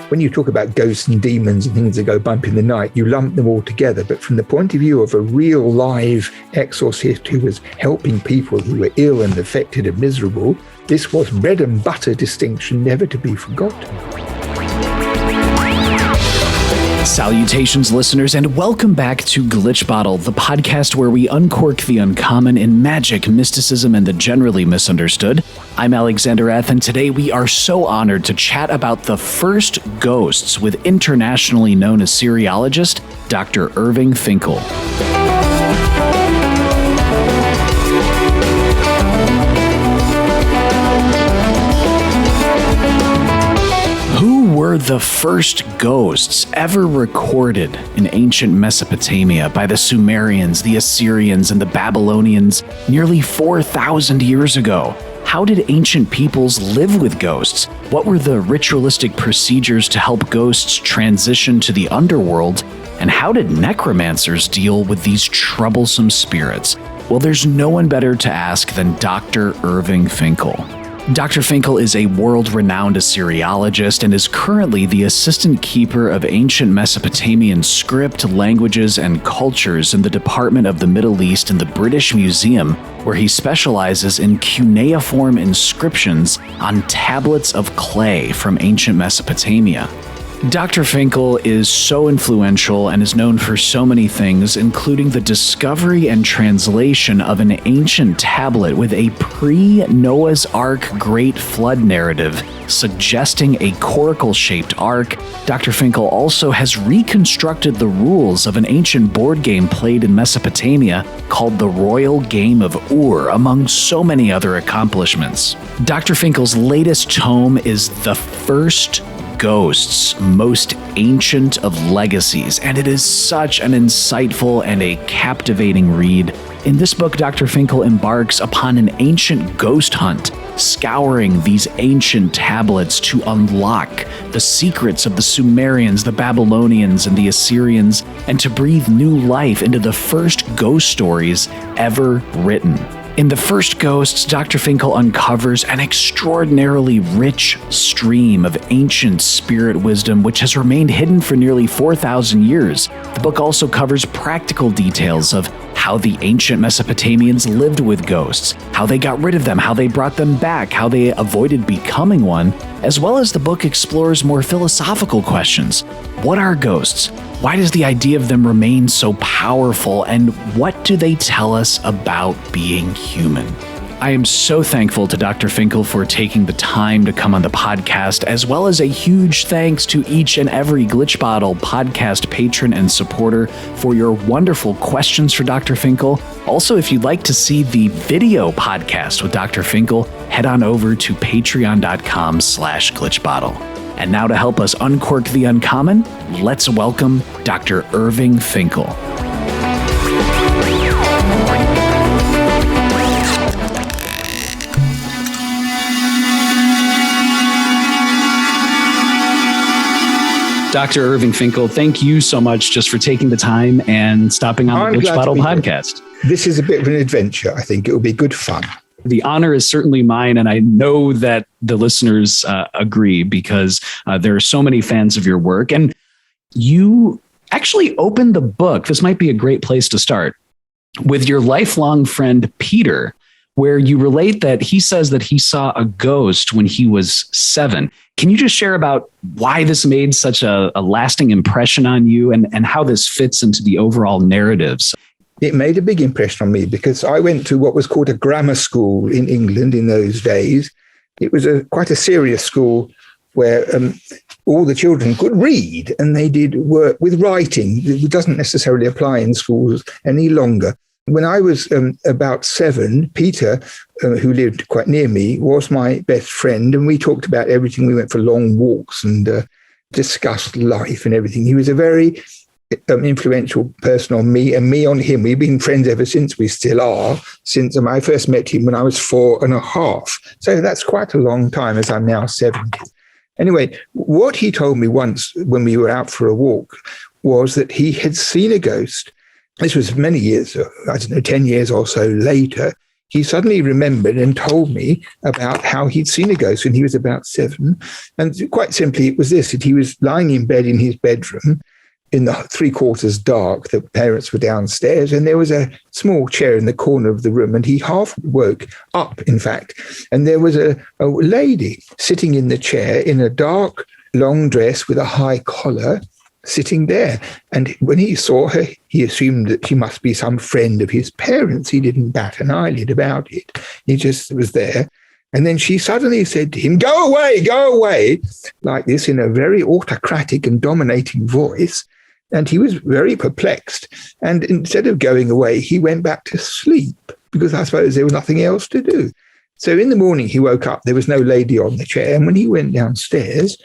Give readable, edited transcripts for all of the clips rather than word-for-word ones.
When you talk about ghosts and demons and things that go bump in the night, you lump them all together. But from the point of view of a real live exorcist who was helping people who were ill and affected and miserable, this was bread and butter distinction never to be forgotten. Salutations, listeners, and welcome back to Glitch Bottle, the podcast where we uncork the uncommon in magic, mysticism, and the generally misunderstood. I'm Alexander F., and today we are so honored to chat about the first ghosts with internationally known Assyriologist, Dr. Irving Finkel. Were the first ghosts ever recorded in ancient Mesopotamia by the Sumerians, the Assyrians, and the Babylonians nearly 4,000 years ago? How did ancient peoples live with ghosts? What were the ritualistic procedures to help ghosts transition to the underworld? And how did necromancers deal with these troublesome spirits? Well, there's no one better to ask than Dr. Irving Finkel. Dr. Finkel is a world-renowned Assyriologist and is currently the assistant keeper of ancient Mesopotamian script, languages, and cultures in the Department of the Middle East in the British Museum, where he specializes in cuneiform inscriptions on tablets of clay from ancient Mesopotamia. Dr. Finkel is so influential and is known for so many things, including the discovery and translation of an ancient tablet with a pre-Noah's Ark Great Flood narrative suggesting a coracle-shaped ark. Dr. Finkel also has reconstructed the rules of an ancient board game played in Mesopotamia called the Royal Game of Ur, among so many other accomplishments. Dr. Finkel's latest tome is The First Ghosts, Most Ancient of Legacies, and it is such an insightful and a captivating read. In this book, Dr. Finkel embarks upon an ancient ghost hunt, scouring these ancient tablets to unlock the secrets of the Sumerians, the Babylonians, and the Assyrians, and to breathe new life into the first ghost stories ever written. In The First Ghosts, Dr. Finkel uncovers an extraordinarily rich stream of ancient spirit wisdom which has remained hidden for nearly 4,000 years. The book also covers practical details of how the ancient Mesopotamians lived with ghosts, how they got rid of them, how they brought them back, how they avoided becoming one, as well as the book explores more philosophical questions. What are ghosts? Why does the idea of them remain so powerful? And what do they tell us about being human? I am so thankful to Dr. Finkel for taking the time to come on the podcast, as well as a huge thanks to each and every Glitch Bottle podcast patron and supporter for your wonderful questions for Dr. Finkel. Also, if you'd like to see the video podcast with Dr. Finkel, head on over to patreon.com/glitchbottle. And now to help us uncork the uncommon, let's welcome Dr. Irving Finkel. Dr. Irving Finkel, thank you so much just for taking the time and stopping on the Glitch Bottle podcast. This is a bit of an adventure. I think it will be good fun. The honor is certainly mine, and I know that the listeners agree because there are so many fans of your work. And you actually opened the book, this might be a great place to start, with your lifelong friend Peter, where you relate that he says that he saw a ghost when he was 7. Can you just share about why this made such a lasting impression on you and how this fits into the overall narratives? It made a big impression on me because I went to what was called a grammar school in England in those days. It was quite a serious school where all the children could read and they did work with writing. It doesn't necessarily apply in schools any longer. When I was about 7, Peter, who lived quite near me, was my best friend, and we talked about everything. We went for long walks and discussed life and everything. He was a very influential person on me and me on him. We've been friends ever since. We still are, since I first met him when I was 4.5. So that's quite a long time, as I'm now 70. Anyway, what he told me once when we were out for a walk was that he had seen a ghost. This was many years, I don't know, 10 years or so later. he suddenly remembered and told me about how he'd seen a ghost when he was about 7. And quite simply, it was this, that he was lying in bed in his bedroom in the 3/4 dark. The parents were downstairs, and there was a small chair in the corner of the room, and he half woke up, in fact, and there was a lady sitting in the chair in a dark long dress with a high collar, sitting there. And when he saw her, he assumed that she must be some friend of his parents. He didn't bat an eyelid about it. He just was there. And then she suddenly said to him, go away, like this, in a very autocratic and dominating voice. And he was very perplexed. And instead of going away, he went back to sleep, because I suppose there was nothing else to do. So in the morning, he woke up. There was no lady on the chair. And when he went downstairs,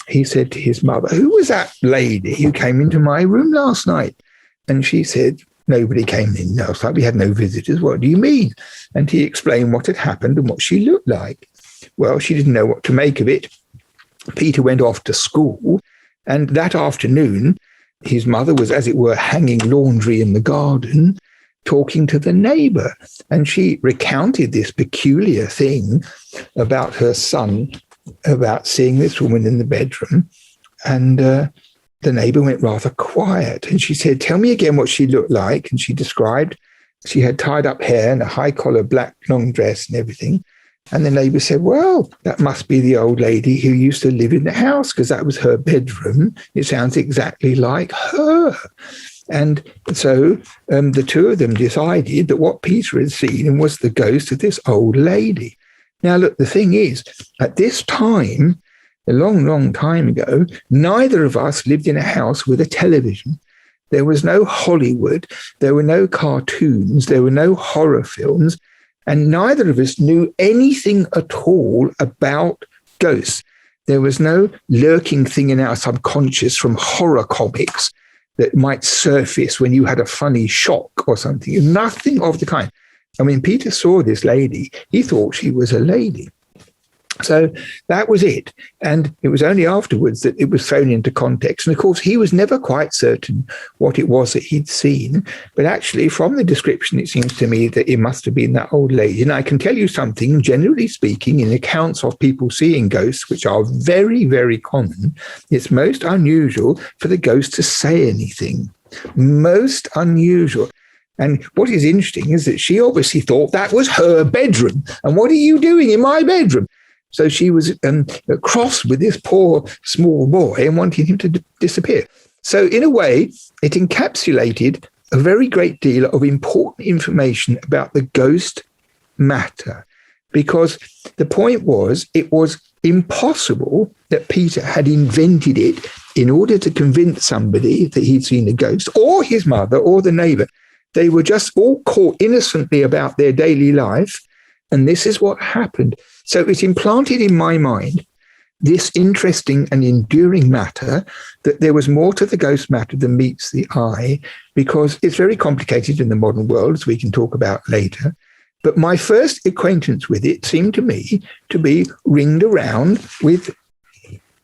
he said to his mother, who was that lady who came into my room last night? And she said, nobody came in last night. We had no visitors. What do you mean? And he explained what had happened and what she looked like. Well, she didn't know what to make of it. Peter went off to school. And that afternoon, his mother was, as it were, hanging laundry in the garden, talking to the neighbor. And she recounted this peculiar thing about her son, about seeing this woman in the bedroom. And the neighbor went rather quiet. And she said, tell me again what she looked like. And she described, she had tied up hair and a high collar black long dress and everything. And the neighbor said, well, that must be the old lady who used to live in the house, because that was her bedroom. It sounds exactly like her. And so the two of them decided that what Peter had seen was the ghost of this old lady. Now, look, the thing is, at this time, a long, long time ago, neither of us lived in a house with a television. There was no Hollywood. There were no cartoons. There were no horror films. And neither of us knew anything at all about ghosts. There was no lurking thing in our subconscious from horror comics that might surface when you had a funny shock or something. Nothing of the kind. And when Peter saw this lady, he thought she was a lady. So that was it. And it was only afterwards that it was thrown into context. And of course, he was never quite certain what it was that he'd seen. But actually, from the description, it seems to me that it must have been that old lady. And I can tell you something, generally speaking, in accounts of people seeing ghosts, which are very, very common, it's most unusual for the ghost to say anything. Most unusual. And what is interesting is that she obviously thought that was her bedroom. And what are you doing in my bedroom? So she was cross with this poor small boy and wanting him to disappear. So in a way, it encapsulated a very great deal of important information about the ghost matter, because the point was, it was impossible that Peter had invented it in order to convince somebody that he'd seen a ghost, or his mother or the neighbor. They were just all caught innocently about their daily life. And this is what happened. So it implanted in my mind this interesting and enduring matter, that there was more to the ghost matter than meets the eye, because it's very complicated in the modern world, as we can talk about later. But my first acquaintance with it seemed to me to be ringed around with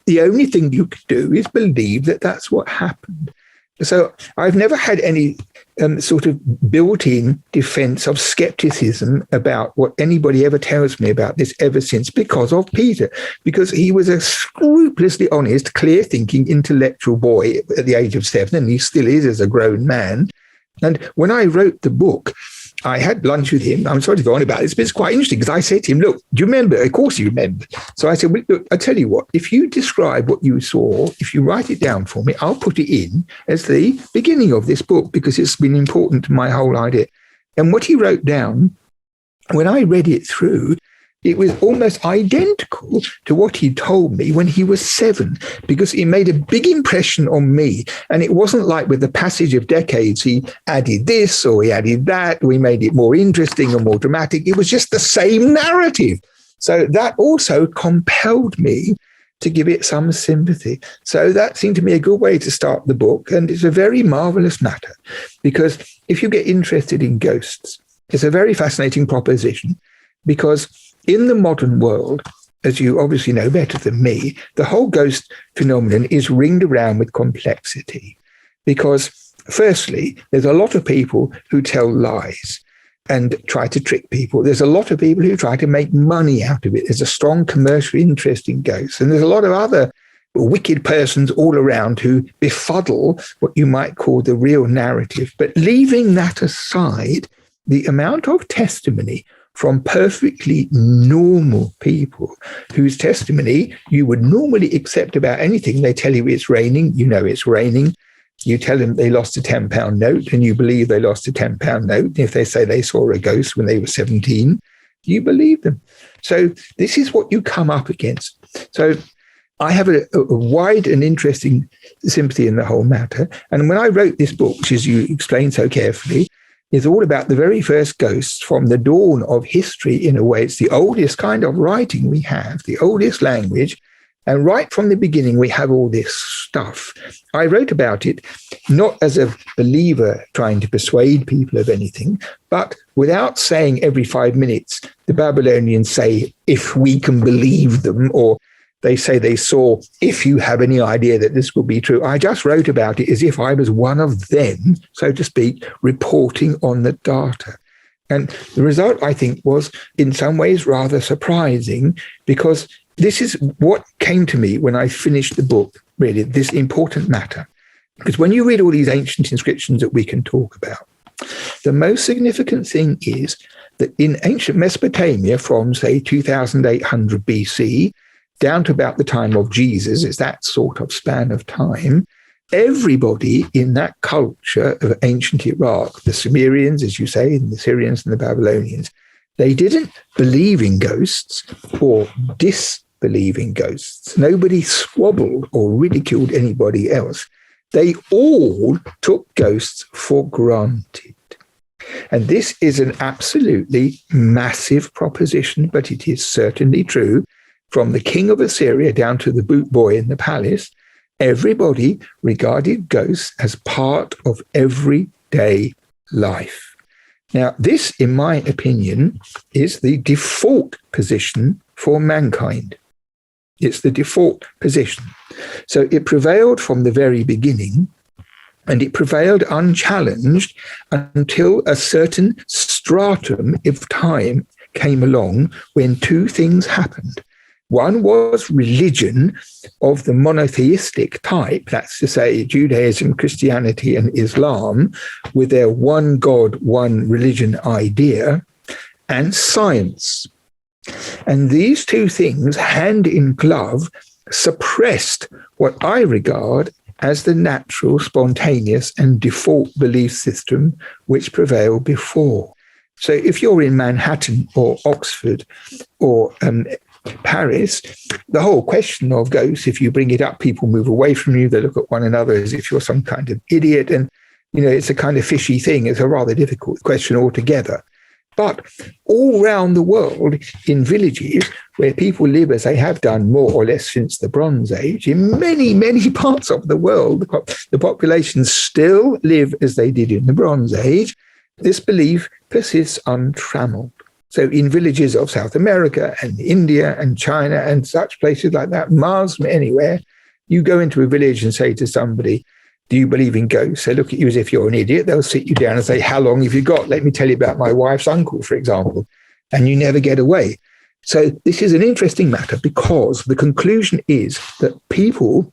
the only thing you could do is believe that that's what happened. So I've never had any sort of built-in defense of skepticism about what anybody ever tells me about this ever since, because of Peter, because he was a scrupulously honest, clear-thinking, intellectual boy at the age of 7, and he still is as a grown man. And when I wrote the book, I had lunch with him. I'm sorry to go on about this, but it's quite interesting, because I said to him, look, do you remember? Of course you remember. So I said, well, look, I tell you what, if you describe what you saw, if you write it down for me, I'll put it in as the beginning of this book, because it's been important to my whole idea. And what he wrote down, when I read it through, it was almost identical to what he told me when he was 7, because it made a big impression on me. And it wasn't like with the passage of decades, he added this or he added that, or he made it more interesting or more dramatic. It was just the same narrative. So that also compelled me to give it some sympathy. So that seemed to me a good way to start the book. And it's a very marvelous matter, because if you get interested in ghosts, it's a very fascinating proposition, because in the modern world, as you obviously know better than me, the whole ghost phenomenon is ringed around with complexity. Because firstly, there's a lot of people who tell lies. and try to trick people. There's a lot of people who try to make money out of it. There's a strong commercial interest in ghosts. And there's a lot of other wicked persons all around who befuddle what you might call the real narrative. But leaving that aside, the amount of testimony from perfectly normal people whose testimony you would normally accept about anything. They tell you it's raining, you know it's raining. You tell them they lost a £10 note and you believe they lost a £10 note. If they say they saw a ghost when they were 17, you believe them. So this is what you come up against. So I have a wide and interesting sympathy in the whole matter. And when I wrote this book, which as you explained so carefully, is all about the very first ghosts from the dawn of history. In a way, it's the oldest kind of writing we have, the oldest language. And right from the beginning, we have all this stuff. I wrote about it not as a believer trying to persuade people of anything, but without saying every 5 minutes, the Babylonians say, if we can believe them, or they say they saw, if you have any idea that this will be true. I just wrote about it as if I was one of them, so to speak, reporting on the data. And the result, I think, was in some ways rather surprising, because this is what came to me when I finished the book, really, this important matter. Because when you read all these ancient inscriptions that we can talk about, the most significant thing is that in ancient Mesopotamia from, say, 2800 BC, down to about the time of Jesus, it's that sort of span of time, everybody in that culture of ancient Iraq, the Sumerians, as you say, and the Syrians and the Babylonians, they didn't believe in ghosts or disbelieve in ghosts. Nobody squabbled or ridiculed anybody else. They all took ghosts for granted. And this is an absolutely massive proposition, but it is certainly true. From the king of Assyria down to the boot boy in the palace, everybody regarded ghosts as part of everyday life. Now, this, in my opinion, is the default position for mankind. It's the default position. So it prevailed from the very beginning, and it prevailed unchallenged until a certain stratum of time came along when two things happened. One was religion of the monotheistic type, that's to say Judaism, Christianity, and Islam, with their one God, one religion idea, and science. And these two things, hand in glove, suppressed what I regard as the natural, spontaneous, and default belief system which prevailed before. So if you're in Manhattan or Oxford or Paris, the whole question of ghosts, if you bring it up, people move away from you. They look at one another as if you're some kind of idiot. And, you know, it's a kind of fishy thing. It's a rather difficult question altogether. But all around the world, in villages where people live as they have done more or less since the Bronze Age, in many, many parts of the world, the populations still live as they did in the Bronze Age. This belief persists untrammeled. So in villages of South America and India and China and such places like that, Mars, anywhere, you go into a village and say to somebody, do you believe in ghosts? They look at you as if you're an idiot. They'll sit you down and say, how long have you got? Let me tell you about my wife's uncle, for example. And you never get away. So this is an interesting matter because the conclusion is that people,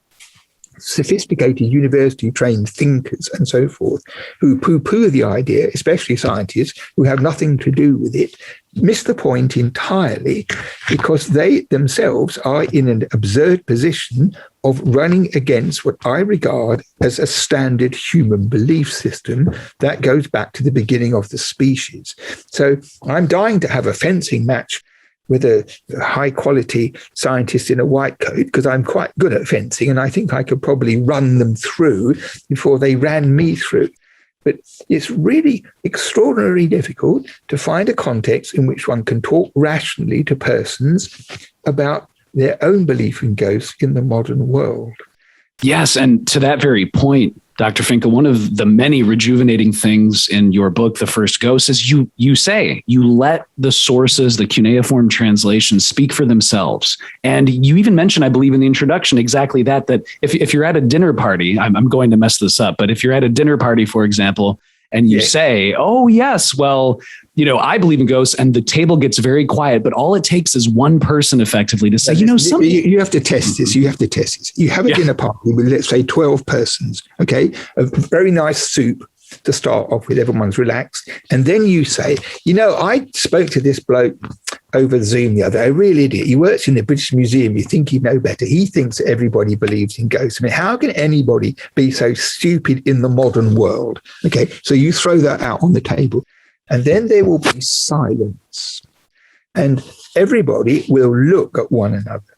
sophisticated university-trained thinkers and so forth, who poo-poo the idea, especially scientists who have nothing to do with it, miss the point entirely because they themselves are in an absurd position of running against what I regard as a standard human belief system that goes back to the beginning of the species. So I'm dying to have a fencing match with a high-quality scientist in a white coat because I'm quite good at fencing and I think I could probably run them through before they ran me through. But it's really extraordinarily difficult to find a context in which one can talk rationally to persons about their own belief in ghosts in the modern world. Yes, and to that very point, Dr. Finkel, one of the many rejuvenating things in your book, The First Ghost, is you let the sources, the cuneiform translations, speak for themselves. And you even mentioned, I believe in the introduction, exactly that if you're at a dinner party, I'm going to mess this up, but if you're at a dinner party, for example, and you say, oh, yes, well, I believe in ghosts, and the table gets very quiet, but all it takes is one person effectively to say, something. You have to test this. You have a dinner party with, let's say, 12 persons, okay? A very nice soup to start off with, everyone's relaxed. And then you say, I spoke to this bloke over Zoom the other day, a real idiot. He works in the British Museum. You think he'd know better. He thinks that everybody believes in ghosts. I mean, how can anybody be so stupid in the modern world? Okay, so you throw that out on the table. And then there will be silence. And everybody will look at one another.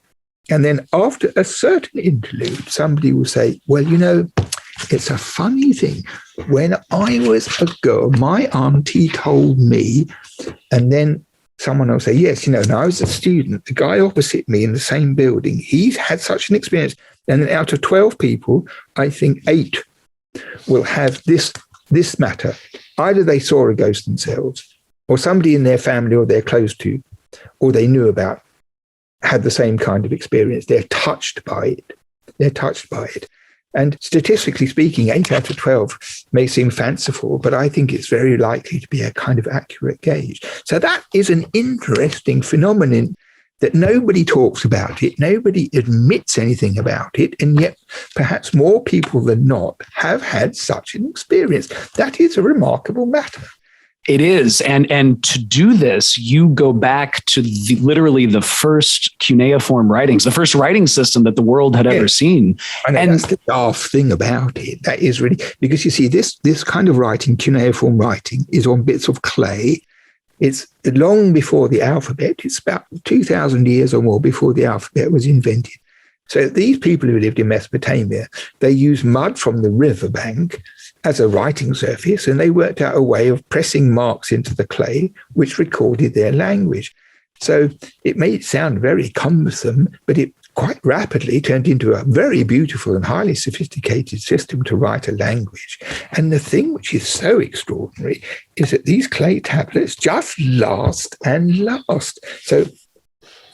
And then after a certain interlude, somebody will say, well, it's a funny thing. When I was a girl, my auntie told me, and then someone will say, yes, when I was a student, the guy opposite me in the same building, he's had such an experience. And then out of 12 people, I think 8 will have this matter. Either they saw a ghost themselves, or somebody in their family or they're close to, or they knew about, had the same kind of experience. They're touched by it. And statistically speaking, 8 out of 12 may seem fanciful, but I think it's very likely to be a kind of accurate gauge. So that is an interesting phenomenon that nobody talks about it, nobody admits anything about it, and yet perhaps more people than not have had such an experience. That is a remarkable matter. It is. And to do this, you go back to literally the first cuneiform writings, the first writing system that the world had ever seen. And that's the daft thing about it. That is really, because you see, this kind of writing, cuneiform writing, is on bits of clay. It's long before the alphabet. It's about 2,000 years or more before the alphabet was invented. So these people who lived in Mesopotamia, they used mud from the riverbank as a writing surface, and they worked out a way of pressing marks into the clay, which recorded their language. So it may sound very cumbersome, but it quite rapidly turned into a very beautiful and highly sophisticated system to write a language. And the thing which is so extraordinary is that these clay tablets just last and last. So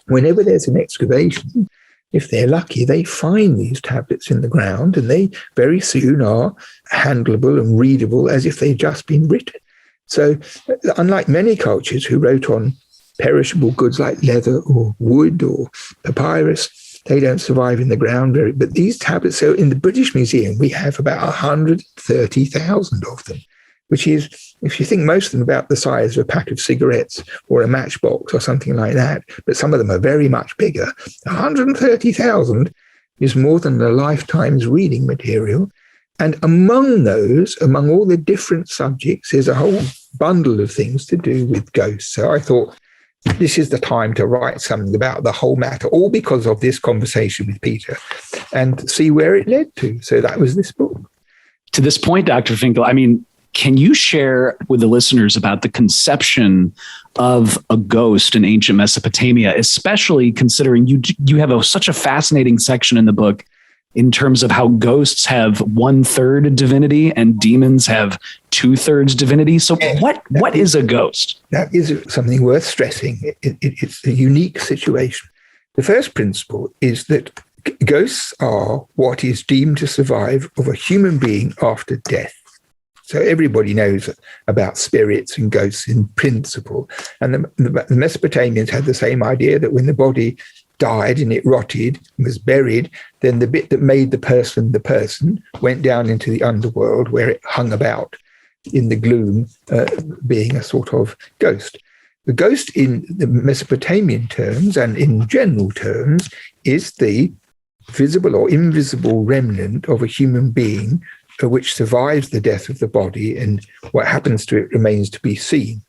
whenever there's an excavation, if they're lucky, they find these tablets in the ground, and they very soon are handleable and readable as if they've just been written. So unlike many cultures who wrote on perishable goods like leather or wood or papyrus, they don't survive in the ground but these tablets, so in the British Museum, we have about 130,000 of them, which is, if you think, most of them about the size of a pack of cigarettes or a matchbox or something like that, but some of them are very much bigger. 130,000 is more than a lifetime's reading material. And among all the different subjects, there's a whole bundle of things to do with ghosts. So I thought, this is the time to write something about the whole matter, all because of this conversation with Peter, and see where it led to. So that was this book. To this point, Dr. Finkel, can you share with the listeners about the conception of a ghost in ancient Mesopotamia, especially considering you have such a fascinating section in the book in terms of how ghosts have 1/3 divinity and demons have 2/3 divinity. So what is a ghost? That is something worth stressing. It's a unique situation. The first principle is that ghosts are what is deemed to survive of a human being after death. So everybody knows about spirits and ghosts in principle. And the Mesopotamians had the same idea, that when the body died and it rotted, was buried, then the bit that made the person went down into the underworld, where it hung about in the gloom, being a sort of ghost. The ghost in the Mesopotamian terms and in general terms is the visible or invisible remnant of a human being which survives the death of the body, and what happens to it remains to be seen.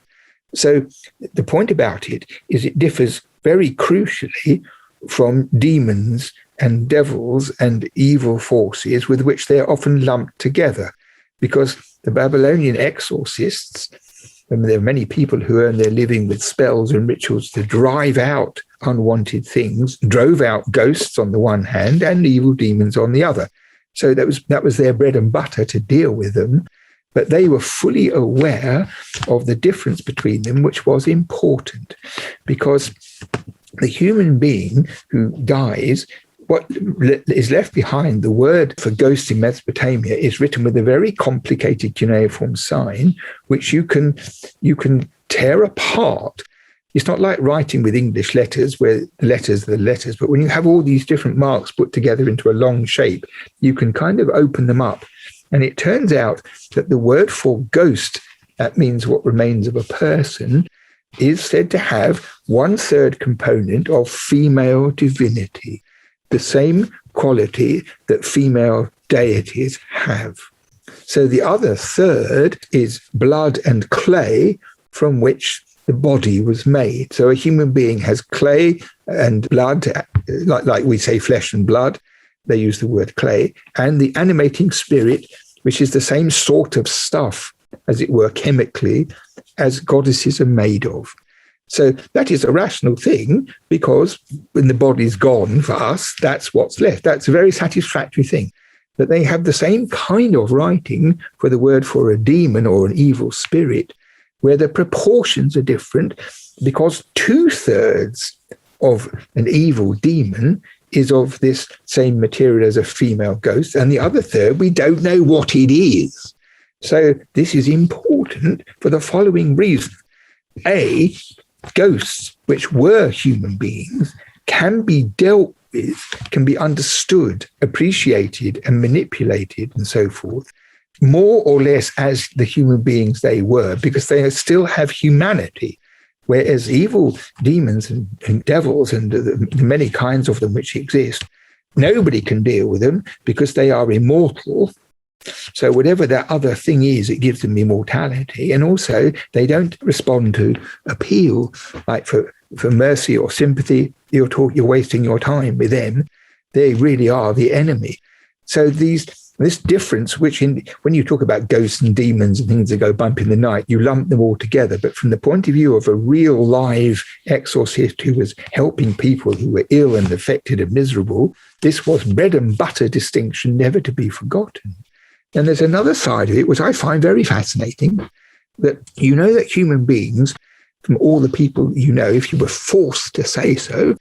So the point about it is it differs very crucially from demons and devils and evil forces with which they're often lumped together, because the Babylonian exorcists, and there are many people who earn their living with spells and rituals to drive out unwanted things, drove out ghosts on the one hand and evil demons on the other. So that was their bread and butter to deal with them. But they were fully aware of the difference between them, which was important, because the human being who dies what is left behind, the word for ghost in Mesopotamia, is written with a very complicated cuneiform sign, which you can tear apart. It's not like writing with English letters, where the letters are the letters, but when you have all these different marks put together into a long shape, you can kind of open them up. And it turns out that the word for ghost, that means what remains of a person, is said to have 1/3 component of female divinity, the same quality that female deities have. So the other third is blood and clay from which the body was made. So a human being has clay and blood, like we say flesh and blood, they use the word clay, and the animating spirit, which is the same sort of stuff, as it were, chemically, as goddesses are made of. So that is a rational thing, because when the body's gone for us, that's what's left. That's a very satisfactory thing. But they have the same kind of writing for the word for a demon or an evil spirit, where the proportions are different, because 2/3 of an evil demon is of this same material as a female ghost, and the other third, we don't know what it is. So this is important for the following reason. A, ghosts, which were human beings, can be dealt with, can be understood, appreciated, and manipulated, and so forth, more or less as the human beings they were, because they still have humanity. Whereas evil demons and devils and the many kinds of them which exist, nobody can deal with them because they are immortal. So whatever that other thing is, it gives them immortality. And also, they don't respond to appeal, like for mercy or sympathy. You're wasting your time with them. They really are the enemy. So this difference, which when you talk about ghosts and demons and things that go bump in the night, you lump them all together. But from the point of view of a real live exorcist who was helping people who were ill and affected and miserable, this was bread and butter distinction never to be forgotten. And there's another side of it, which I find very fascinating, that you know that human beings, from all the people you know, if you were forced to say so,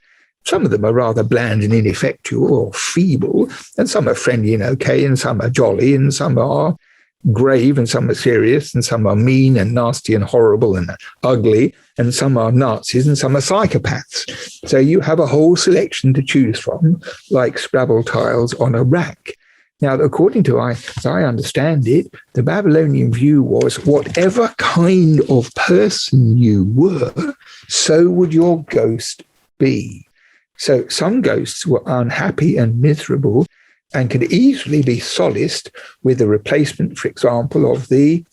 some of them are rather bland and ineffectual or feeble, and some are friendly and okay, and some are jolly, and some are grave, and some are serious, and some are mean and nasty and horrible and ugly, and some are Nazis, and some are psychopaths. So you have a whole selection to choose from, like Scrabble tiles on a rack. Now, according to, as I understand it, the Babylonian view was whatever kind of person you were, so would your ghost be. So some ghosts were unhappy and miserable and could easily be solaced with a replacement, for example, of the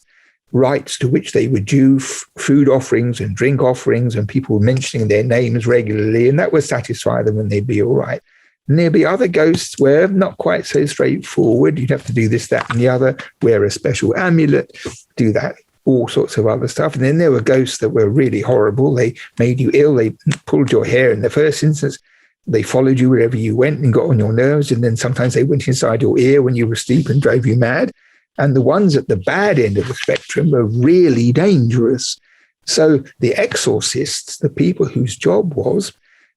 rites to which they would do food offerings and drink offerings and people mentioning their names regularly, and that would satisfy them and they'd be all right. And there'd be other ghosts where not quite so straightforward. You'd have to do this, that, and the other, wear a special amulet, do that, all sorts of other stuff. And then there were ghosts that were really horrible. They made you ill. They pulled your hair in the first instance. They followed you wherever you went and got on your nerves. And then sometimes they went inside your ear when you were asleep and drove you mad. And the ones at the bad end of the spectrum were really dangerous. So the exorcists, the people whose job was,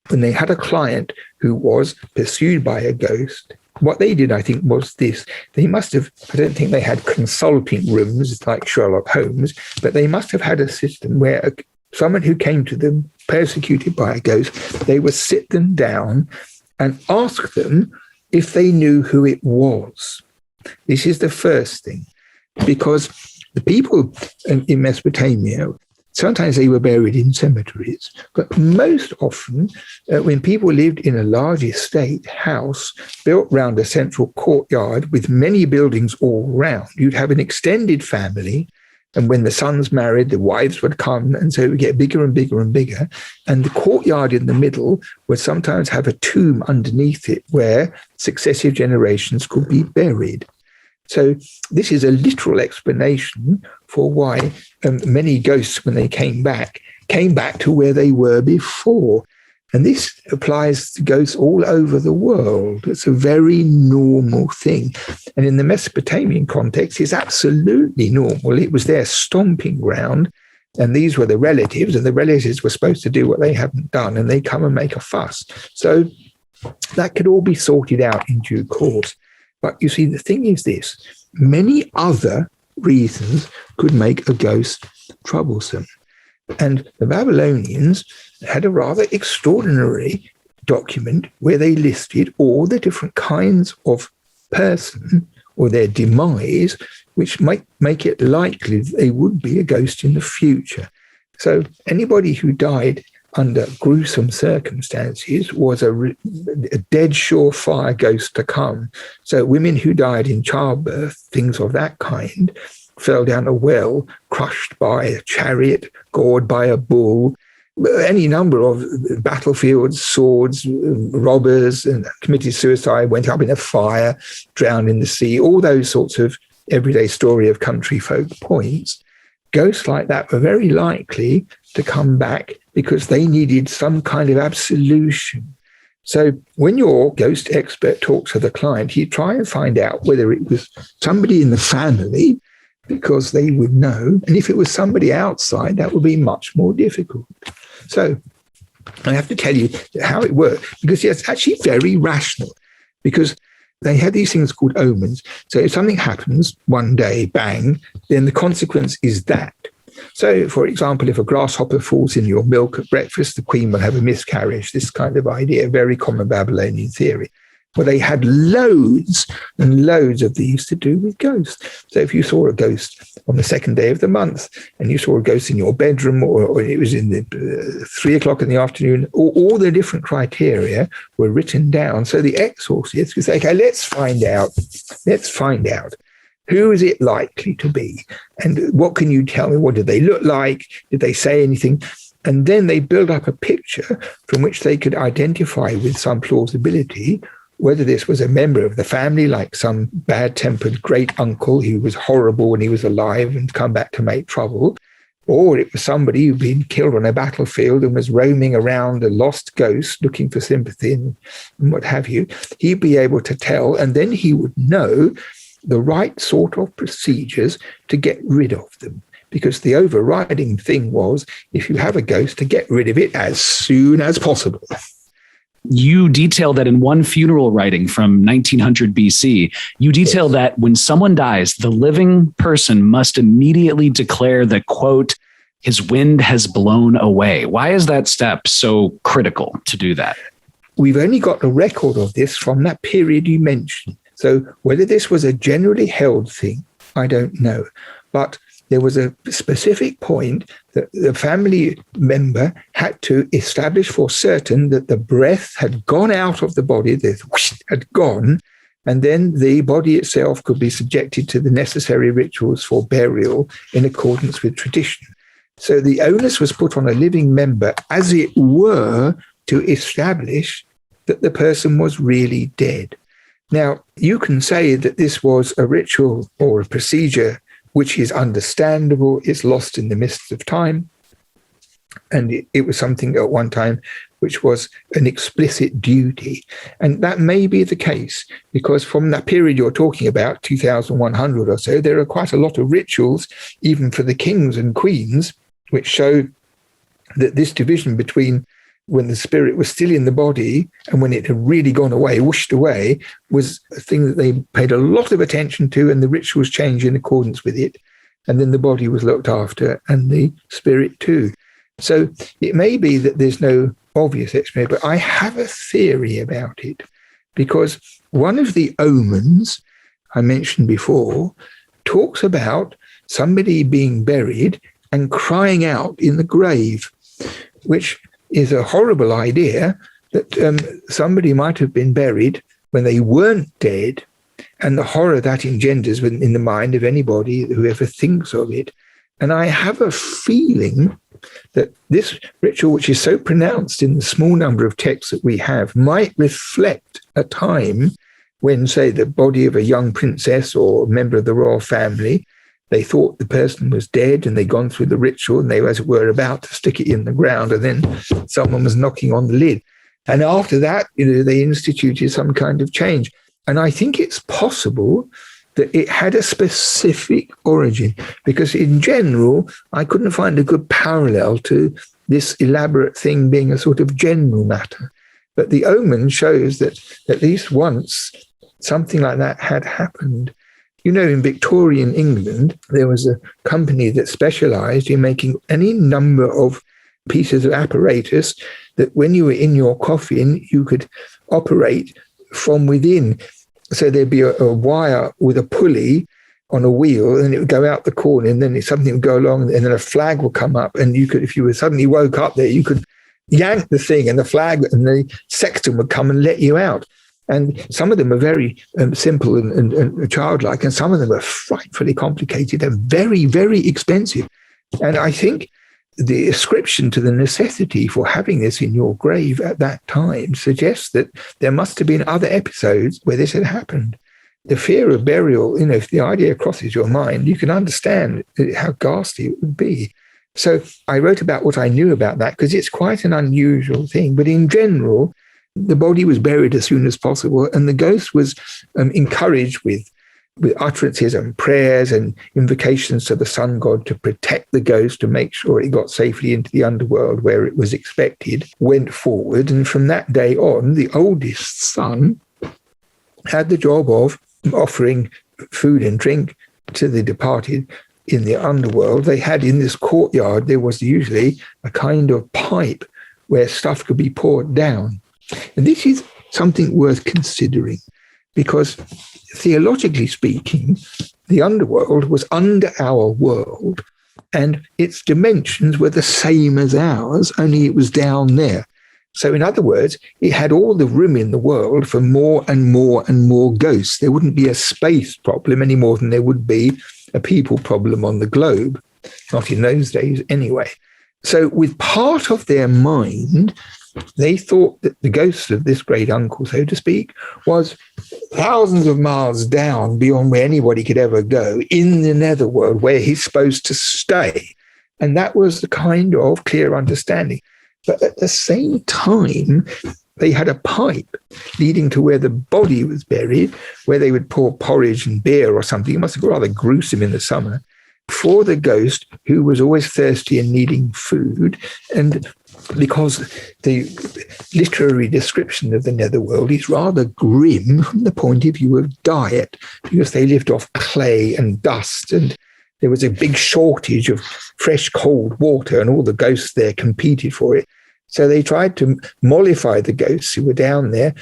when they had a client who was pursued by a ghost, what they did, I think, was this. They must have, I don't think they had consulting rooms like Sherlock Holmes, but they must have had a system where someone who came to them persecuted by a ghost, they would sit them down and ask them if they knew who it was. This is the first thing, because the people in Mesopotamia, sometimes they were buried in cemeteries, but most often when people lived in a large estate house built round a central courtyard with many buildings all round, you'd have an extended family. And when the sons married, the wives would come, and so it would get bigger and bigger and bigger. And the courtyard in the middle would sometimes have a tomb underneath it where successive generations could be buried. So this is a literal explanation for why many ghosts, when they came back to where they were before. And this applies to ghosts all over the world. It's a very normal thing. And in the Mesopotamian context, it's absolutely normal. It was their stomping ground, and these were the relatives, and the relatives were supposed to do what they hadn't done, and they come and make a fuss. So That could all be sorted out in due course. But you see, the thing is this, many other reasons could make a ghost troublesome. And the Babylonians had a rather extraordinary document where they listed all the different kinds of person or their demise, which might make it likely that they would be a ghost in the future. So anybody who died under gruesome circumstances was a dead surefire ghost to come. So women who died in childbirth, things of that kind, fell down a well, crushed by a chariot, gored by a bull, any number of battlefields, swords, robbers, and committed suicide, went up in a fire, drowned in the sea, all those sorts of everyday story of country folk points. Ghosts like that were very likely to come back because they needed some kind of absolution. So when your ghost expert talks to the client, he'd try and find out whether it was somebody in the family, because they would know. And if it was somebody outside, that would be much more difficult. So I have to tell you how it worked, because it's actually very rational, because they had these things called omens. So if something happens one day, bang, then the consequence is that. So, for example, if a grasshopper falls in your milk at breakfast, the queen will have a miscarriage, this kind of idea, very common Babylonian theory. Well, they had loads and loads of these to do with ghosts. So if you saw a ghost on the second day of the month and you saw a ghost in your bedroom, or it was in the 3 o'clock in the afternoon, all the different criteria were written down. So the exorcist could say, okay, let's find out. Who is it likely to be? And what can you tell me? What did they look like? Did they say anything? And then they build up a picture from which they could identify with some plausibility whether this was a member of the family, like some bad-tempered great uncle who was horrible when he was alive and come back to make trouble, or it was somebody who'd been killed on a battlefield and was roaming around a lost ghost looking for sympathy and what have you. He'd be able to tell, and then he would know the right sort of procedures to get rid of them. Because the overriding thing was, if you have a ghost, to get rid of it as soon as possible. You detail that in one funeral writing from 1900 BC. You detail that when someone dies, the living person must immediately declare that, quote, his wind has blown away. Why is that step so critical to do that? We've only got a record of this from that period you mentioned. So whether this was a generally held thing, I don't know. But there was a specific point that the family member had to establish for certain that the breath had gone out of the body, the whoosh had gone, and then the body itself could be subjected to the necessary rituals for burial in accordance with tradition. So the onus was put on a living member, as it were, to establish that the person was really dead. Now, you can say that this was a ritual or a procedure which is understandable, it's lost in the mists of time. And it was something at one time which was an explicit duty. And that may be the case, because from that period you're talking about, 2100 or so, there are quite a lot of rituals, even for the kings and queens, which show that this division between when the spirit was still in the body and when it had really gone away, whooshed away, was a thing that they paid a lot of attention to, and the rituals changed in accordance with it. And then the body was looked after and the spirit too. So it may be that there's no obvious explanation, but I have a theory about it, because one of the omens I mentioned before talks about somebody being buried and crying out in the grave, which is a horrible idea, that somebody might have been buried when they weren't dead, and the horror that engenders in the mind of anybody who ever thinks of it. And I have a feeling that this ritual, which is so pronounced in the small number of texts that we have, might reflect a time when, say, the body of a young princess or a member of the royal family, they thought the person was dead and they'd gone through the ritual and they, as it were, about to stick it in the ground, and then someone was knocking on the lid. And after that, they instituted some kind of change. And I think it's possible that it had a specific origin, because in general, I couldn't find a good parallel to this elaborate thing being a sort of general matter. But the omen shows that at least once something like that had happened. You know, in Victorian England, there was a company that specialized in making any number of pieces of apparatus that when you were in your coffin, you could operate from within. So there'd be a wire with a pulley on a wheel, and it would go out the corner, and then something would go along, and then a flag would come up, and you could, if you were suddenly woke up there, you could yank the thing, and the flag and the sexton would come and let you out. And some of them are very simple and childlike, and some of them are frightfully complicated and very, very expensive. And I think the ascription to the necessity for having this in your grave at that time suggests that there must have been other episodes where this had happened. The fear of burial, you know, if the idea crosses your mind, you can understand how ghastly it would be. So I wrote about what I knew about that because it's quite an unusual thing. But in general, the body was buried as soon as possible, and the ghost was encouraged with utterances and prayers and invocations to the sun god to protect the ghost, to make sure it got safely into the underworld where it was expected, went forward. And from that day on, the oldest son had the job of offering food and drink to the departed in the underworld. They had in this courtyard, there was usually a kind of pipe where stuff could be poured down. And this is something worth considering because theologically speaking, the underworld was under our world and its dimensions were the same as ours, only it was down there. So in other words, it had all the room in the world for more and more and more ghosts. There wouldn't be a space problem any more than there would be a people problem on the globe, not in those days anyway. So with part of their mind, they thought that the ghost of this great uncle, so to speak, was thousands of miles down beyond where anybody could ever go in the netherworld where he's supposed to stay. And that was the kind of clear understanding. But at the same time, they had a pipe leading to where the body was buried, where they would pour porridge and beer or something. It must have been rather gruesome in the summer for the ghost who was always thirsty and needing food. And because the literary description of the netherworld is rather grim from the point of view of diet, because they lived off clay and dust, and there was a big shortage of fresh, cold water, and all the ghosts there competed for it. So they tried to mollify the ghosts who were down there.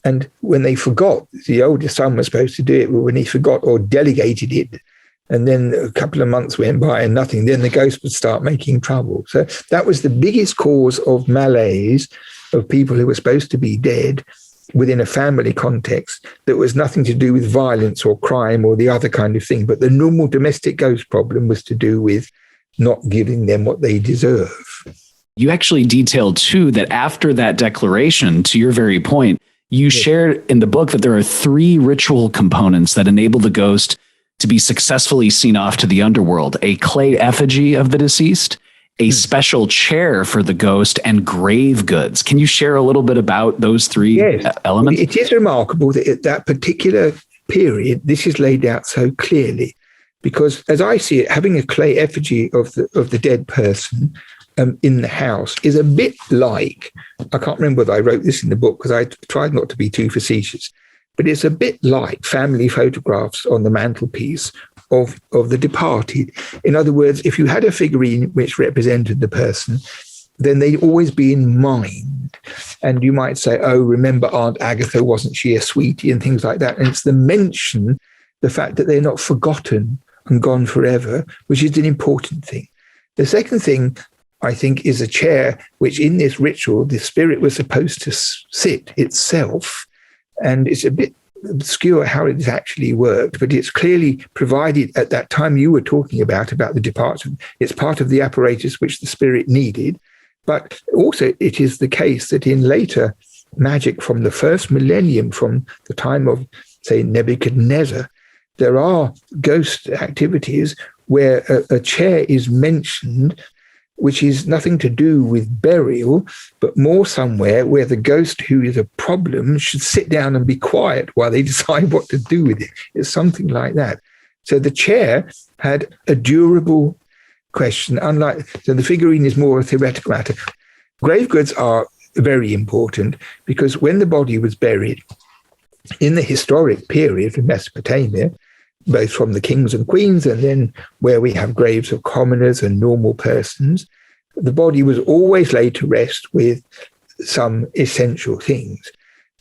And when they forgot, the oldest son was supposed to do it, but when he forgot or delegated it, and then a couple of months went by and nothing, then the ghost would start making trouble. So that was the biggest cause of malaise of people who were supposed to be dead within a family context that was nothing to do with violence or crime or the other kind of thing. But the normal domestic ghost problem was to do with not giving them what they deserve. You actually detailed, too, that after that declaration, to your very point, you shared in the book that there are 3 ritual components that enable the ghost to be successfully seen off to the underworld: a clay effigy of the deceased, a special chair for the ghost, and grave goods. Can you share a little bit about those 3 elements? It is remarkable that at that particular period, this is laid out so clearly, because as I see it, having a clay effigy of the dead person in the house is a bit like, I can't remember whether I wrote this in the book because I tried not to be too facetious, but it's a bit like family photographs on the mantelpiece of the departed. In other words, if you had a figurine which represented the person, then they'd always be in mind. And you might say, oh, remember Aunt Agatha, wasn't she a sweetie, and things like that. And it's the mention, the fact that they're not forgotten and gone forever, which is an important thing. The second thing, I think, is a chair, which in this ritual, the spirit was supposed to sit itself. And it's a bit obscure how it actually worked, but it's clearly provided at that time you were talking about the departure. It's part of the apparatus which the spirit needed. But also it is the case that in later magic from the first millennium, from the time of, say, Nebuchadnezzar, there are ghost activities where a chair is mentioned, which is nothing to do with burial, but more somewhere where the ghost who is a problem should sit down and be quiet while they decide what to do with it. It's something like that. So the chair had a durable question, so the figurine is more a theoretical matter. Grave goods are very important, because when the body was buried in the historic period of Mesopotamia, both from the kings and queens and then where we have graves of commoners and normal persons, the body was always laid to rest with some essential things.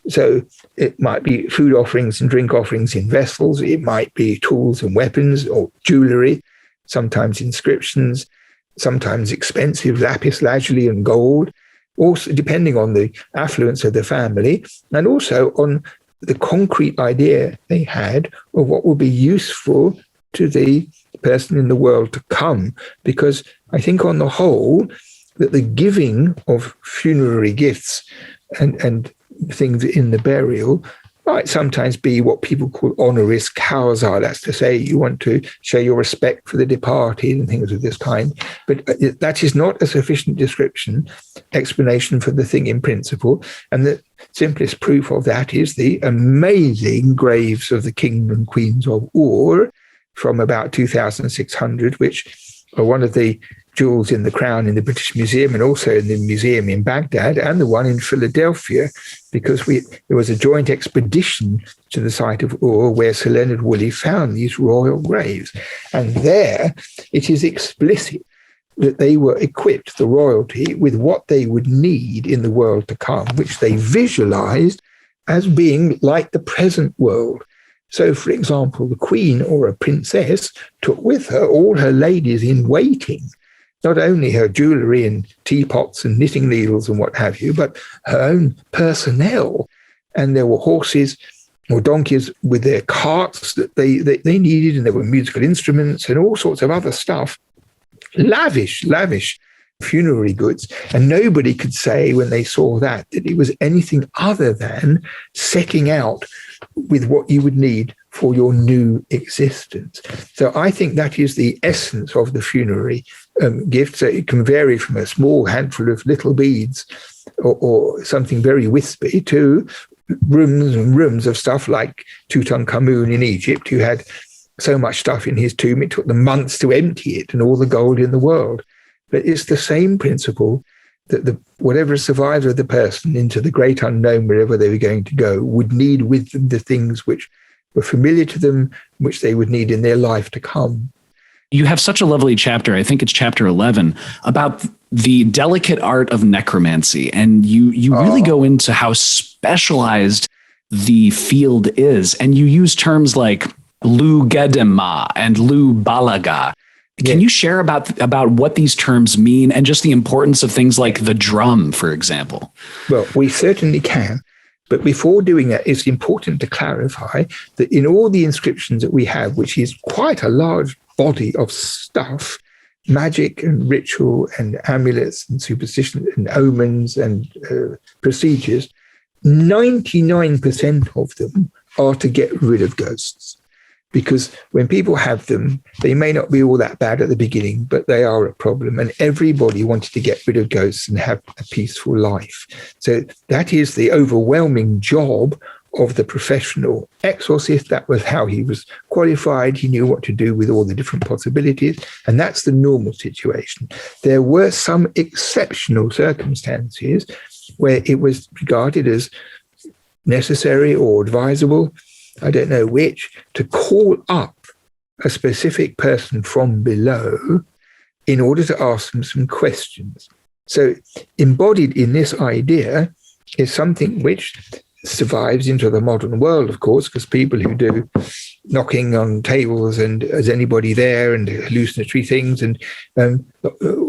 So it might be food offerings and drink offerings in vessels. It might be tools and weapons or jewelry, sometimes inscriptions, sometimes expensive lapis lazuli and gold, also depending on the affluence of the family and also on the concrete idea they had of what would be useful to the person in the world to come. Because I think on the whole, that the giving of funerary gifts and things in the burial might sometimes be what people call honoris causa. That's to say, you want to show your respect for the departed and things of this kind. But that is not a sufficient explanation for the thing in principle. And the simplest proof of that is the amazing graves of the kings and queens of Ur from about 2600, which are one of the jewels in the crown in the British Museum and also in the museum in Baghdad and the one in Philadelphia, because there was a joint expedition to the site of Ur where Sir Leonard Woolley found these royal graves. And there it is explicit that they were equipped, the royalty, with what they would need in the world to come, which they visualized as being like the present world. So, for example, the queen or a princess took with her all her ladies in waiting, not only her jewelry and teapots and knitting needles and what have you, but her own personnel. And there were horses or donkeys with their carts that they needed, and there were musical instruments and all sorts of other stuff. Lavish funerary goods. And nobody could say when they saw that it was anything other than setting out with what you would need for your new existence. So I think that is the essence of the funerary gift. So it can vary from a small handful of little beads or something very wispy to rooms and rooms of stuff like Tutankhamun in Egypt, who had so much stuff in his tomb, it took them months to empty it and all the gold in the world. But it's the same principle that whatever survives of the person into the great unknown, wherever they were going to go, would need with them the things which were familiar to them, which they would need in their life to come. You have such a lovely chapter, I think it's chapter 11, about the delicate art of necromancy. And you really go into how specialized the field is. And you use terms like Lu Gedema and Lu Balaga. Can you share about what these terms mean and just the importance of things like the drum, for example? Well, we certainly can. But before doing that, it's important to clarify that in all the inscriptions that we have, which is quite a large body of stuff, magic and ritual and amulets and superstition and omens and procedures, 99% of them are to get rid of ghosts. Because when people have them, they may not be all that bad at the beginning, but they are a problem. And everybody wanted to get rid of ghosts and have a peaceful life. So that is the overwhelming job of the professional exorcist. That was how he was qualified. He knew what to do with all the different possibilities. And that's the normal situation. There were some exceptional circumstances where it was regarded as necessary or advisable, I don't know which, to call up a specific person from below in order to ask them some questions. So embodied in this idea is something which survives into the modern world, of course, because people who do knocking on tables and is anybody there and hallucinatory things and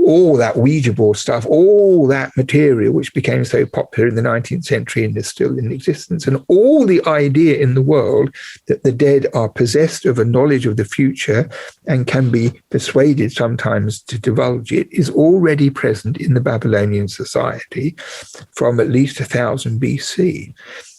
all that Ouija board stuff, all that material which became so popular in the 19th century and is still in existence, and all the idea in the world that the dead are possessed of a knowledge of the future and can be persuaded sometimes to divulge it, is already present in the Babylonian society from at least 1000 BC.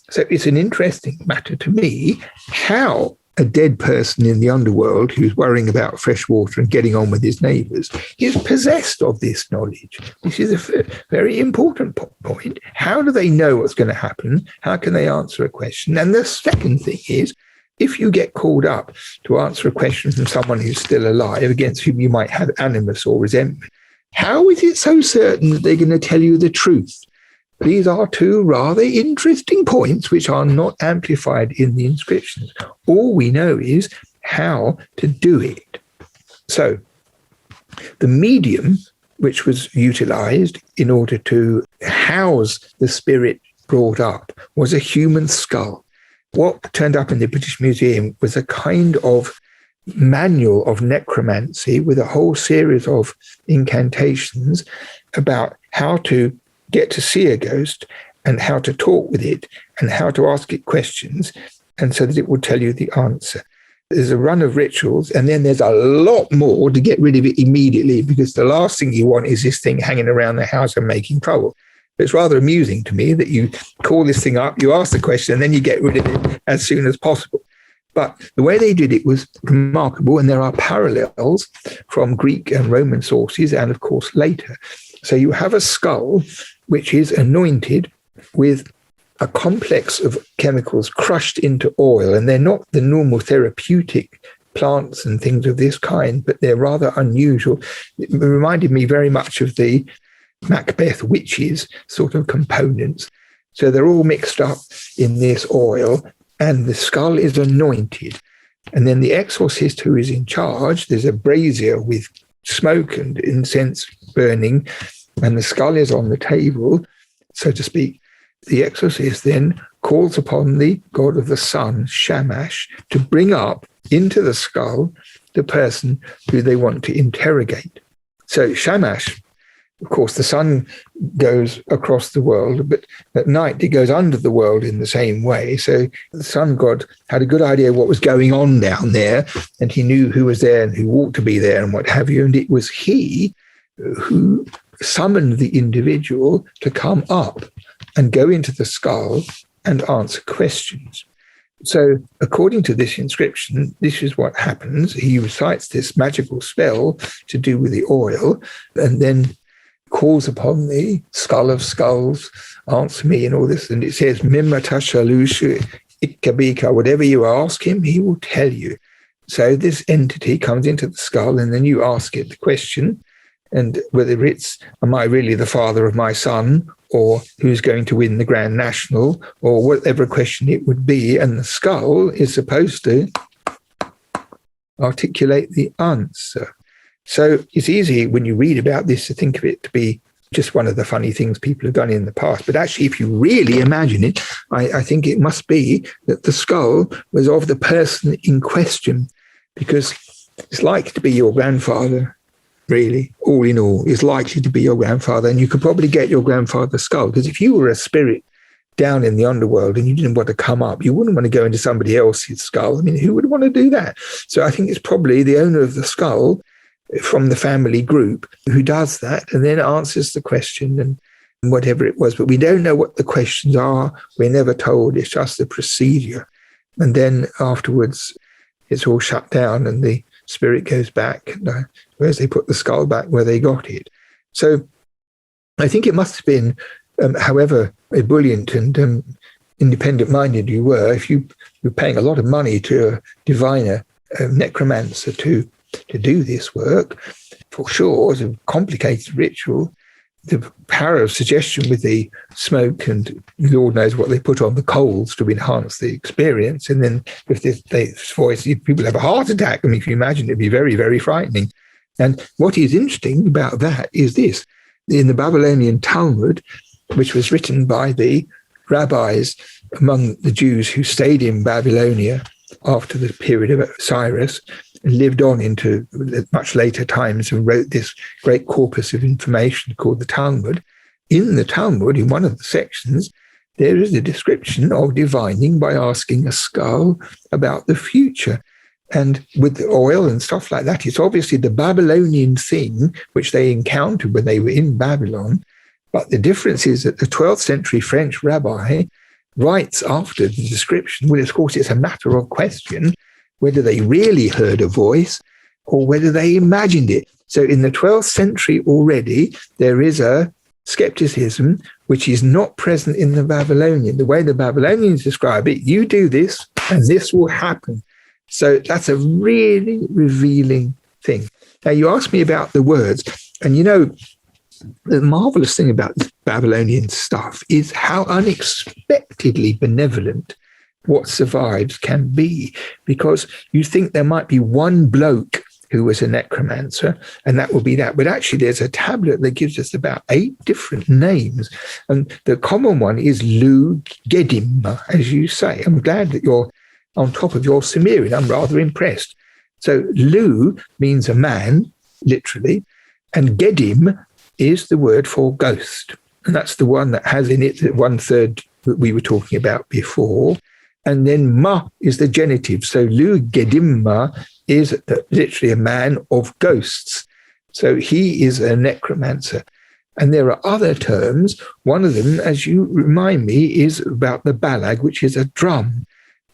So it's an interesting matter to me how a dead person in the underworld who's worrying about fresh water and getting on with his neighbors is possessed of this knowledge. This is a very important point. How do they know what's going to happen? How can they answer a question? And the second thing is, if you get called up to answer a question from someone who's still alive against whom you might have animus or resentment, how is it so certain that they're going to tell you the truth? these are two rather interesting points which are not amplified in the inscriptions. All we know is how to do it. So the medium which was utilized in order to house the spirit brought up was a human skull. What turned up in the British Museum was a kind of manual of necromancy with a whole series of incantations about how to get to see a ghost and how to talk with it and how to ask it questions, and so that it will tell you the answer. There's a run of rituals, and then there's a lot more to get rid of it immediately, because the last thing you want is this thing hanging around the house and making trouble. It's rather amusing to me that you call this thing up, you ask the question, and then you get rid of it as soon as possible. But the way they did it was remarkable, and there are parallels from Greek and Roman sources, and of course later. So you have a skull which is anointed with a complex of chemicals crushed into oil, and they're not the normal therapeutic plants and things of this kind, but they're rather unusual. It reminded me very much of the Macbeth witches sort of components. So they're all mixed up in this oil, and the skull is anointed. And then the exorcist who is in charge, there's a brazier with smoke and incense burning, and the skull is on the table, so to speak. The exorcist then calls upon the god of the sun, Shamash, to bring up into the skull the person who they want to interrogate. So Shamash, of course, the sun goes across the world, but at night it goes under the world in the same way. So the sun god had a good idea what was going on down there, and he knew who was there and who ought to be there and what have you. And it was he who summoned the individual to come up and go into the skull and answer questions. So according to this inscription, this is what happens. He recites this magical spell to do with the oil, and then calls upon the skull of skulls, answer me, and all this. And it says, Mimata Shalushu Ikabika, whatever you ask him, he will tell you. So this entity comes into the skull, and then you ask it the question, and whether it's, am I really the father of my son, or who's going to win the Grand National, or whatever question it would be, and the skull is supposed to articulate the answer. So it's easy when you read about this to think of it to be just one of the funny things people have done in the past. But actually, if you really imagine it, I think it must be that the skull was of the person in question, because it's likely to be your grandfather, really, all in all, is likely to be your grandfather. And you could probably get your grandfather's skull, because if you were a spirit down in the underworld and you didn't want to come up, you wouldn't want to go into somebody else's skull. I mean, who would want to do that? So I think it's probably the owner of the skull from the family group who does that and then answers the question and whatever it was. But we don't know what the questions are. We're never told. It's just the procedure. And then afterwards, it's all shut down and the spirit goes back. Whereas they put the skull back where they got it. So I think it must have been, however ebullient and independent-minded you were, if you were paying a lot of money to a diviner, a necromancer to do this work, for sure, it's a complicated ritual. The power of suggestion with the smoke and Lord knows what they put on the coals to enhance the experience. And then with this voice, people have a heart attack. I mean, if you imagine, it'd be very, very frightening. And what is interesting about that is this. In the Babylonian Talmud, which was written by the rabbis among the Jews who stayed in Babylonia after the period of Cyrus, and lived on into much later times and wrote this great corpus of information called the Talmud. In the Talmud, in one of the sections, there is a description of divining by asking a skull about the future. And with the oil and stuff like that, it's obviously the Babylonian thing which they encountered when they were in Babylon. But the difference is that the 12th century French rabbi writes after the description, well, of course, it's a matter of question, whether they really heard a voice or whether they imagined it. So in the 12th century already, there is a skepticism which is not present in the Babylonian. The way the Babylonians describe it, you do this and this will happen. So that's a really revealing thing. Now, you asked me about the words, and The marvelous thing about Babylonian stuff is how unexpectedly benevolent what survives can be, because you think there might be one bloke who was a necromancer, and that will be that. But actually, there's a tablet that gives us about 8 different names. And the common one is Lu Gedim, as you say. I'm glad that you're on top of your Sumerian. I'm rather impressed. So Lu means a man, literally, and Gedim is the word for ghost. And that's the one that has in it the 1/3 that we were talking about before. And then ma is the genitive. So Lu Gedimma is literally a man of ghosts. So he is a necromancer. And there are other terms. One of them, as you remind me, is about the balag, which is a drum.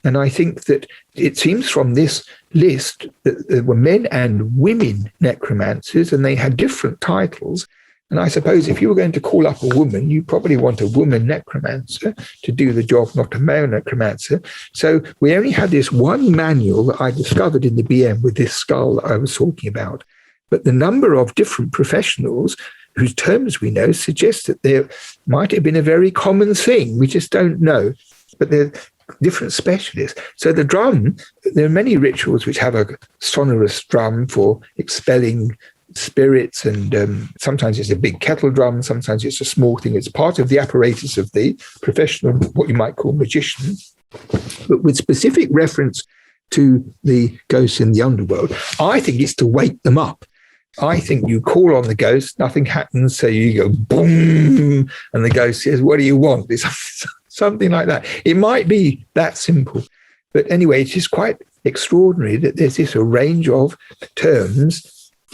And I think that it seems from this list that there were men and women necromancers, and they had different titles. And I suppose if you were going to call up a woman, you probably want a woman necromancer to do the job, not a male necromancer. So we only had this one manual that I discovered in the BM with this skull that I was talking about. But the number of different professionals whose terms we know suggests that there might have been a very common thing. We just don't know. But they're different specialists. So the drum, there are many rituals which have a sonorous drum for expelling spirits, and sometimes it's a big kettle drum, sometimes it's a small thing. It's part of the apparatus of the professional, what you might call magician, but with specific reference to the ghosts in the underworld. I think it's to wake them up. I think you call on the ghost, nothing happens, so you go boom, and the ghost says, "What do you want?" It's something like that. It might be that simple, but anyway, it's just quite extraordinary that there's this a range of terms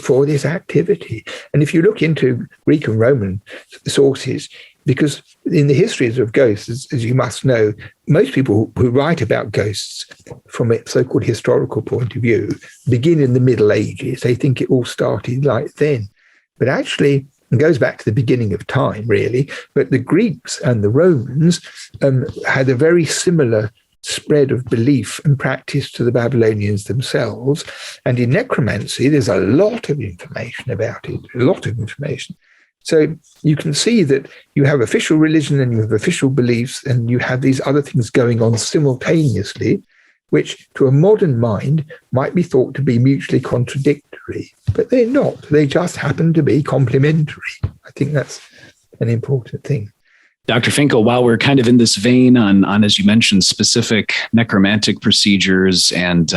for this activity. And if you look into Greek and Roman sources, because in the histories of ghosts, as you must know, most people who write about ghosts from a so-called historical point of view begin in the Middle Ages. They think it all started like then. But actually, it goes back to the beginning of time, really. But the Greeks and the Romans had a very similar spread of belief and practice to the Babylonians themselves. And in necromancy, there's a lot of information about it, a lot of information. So you can see that you have official religion and you have official beliefs, and you have these other things going on simultaneously, which to a modern mind might be thought to be mutually contradictory, but they're not. They just happen to be complementary. I think that's an important thing. Dr. Finkel, while we're kind of in this vein on as you mentioned, specific necromantic procedures and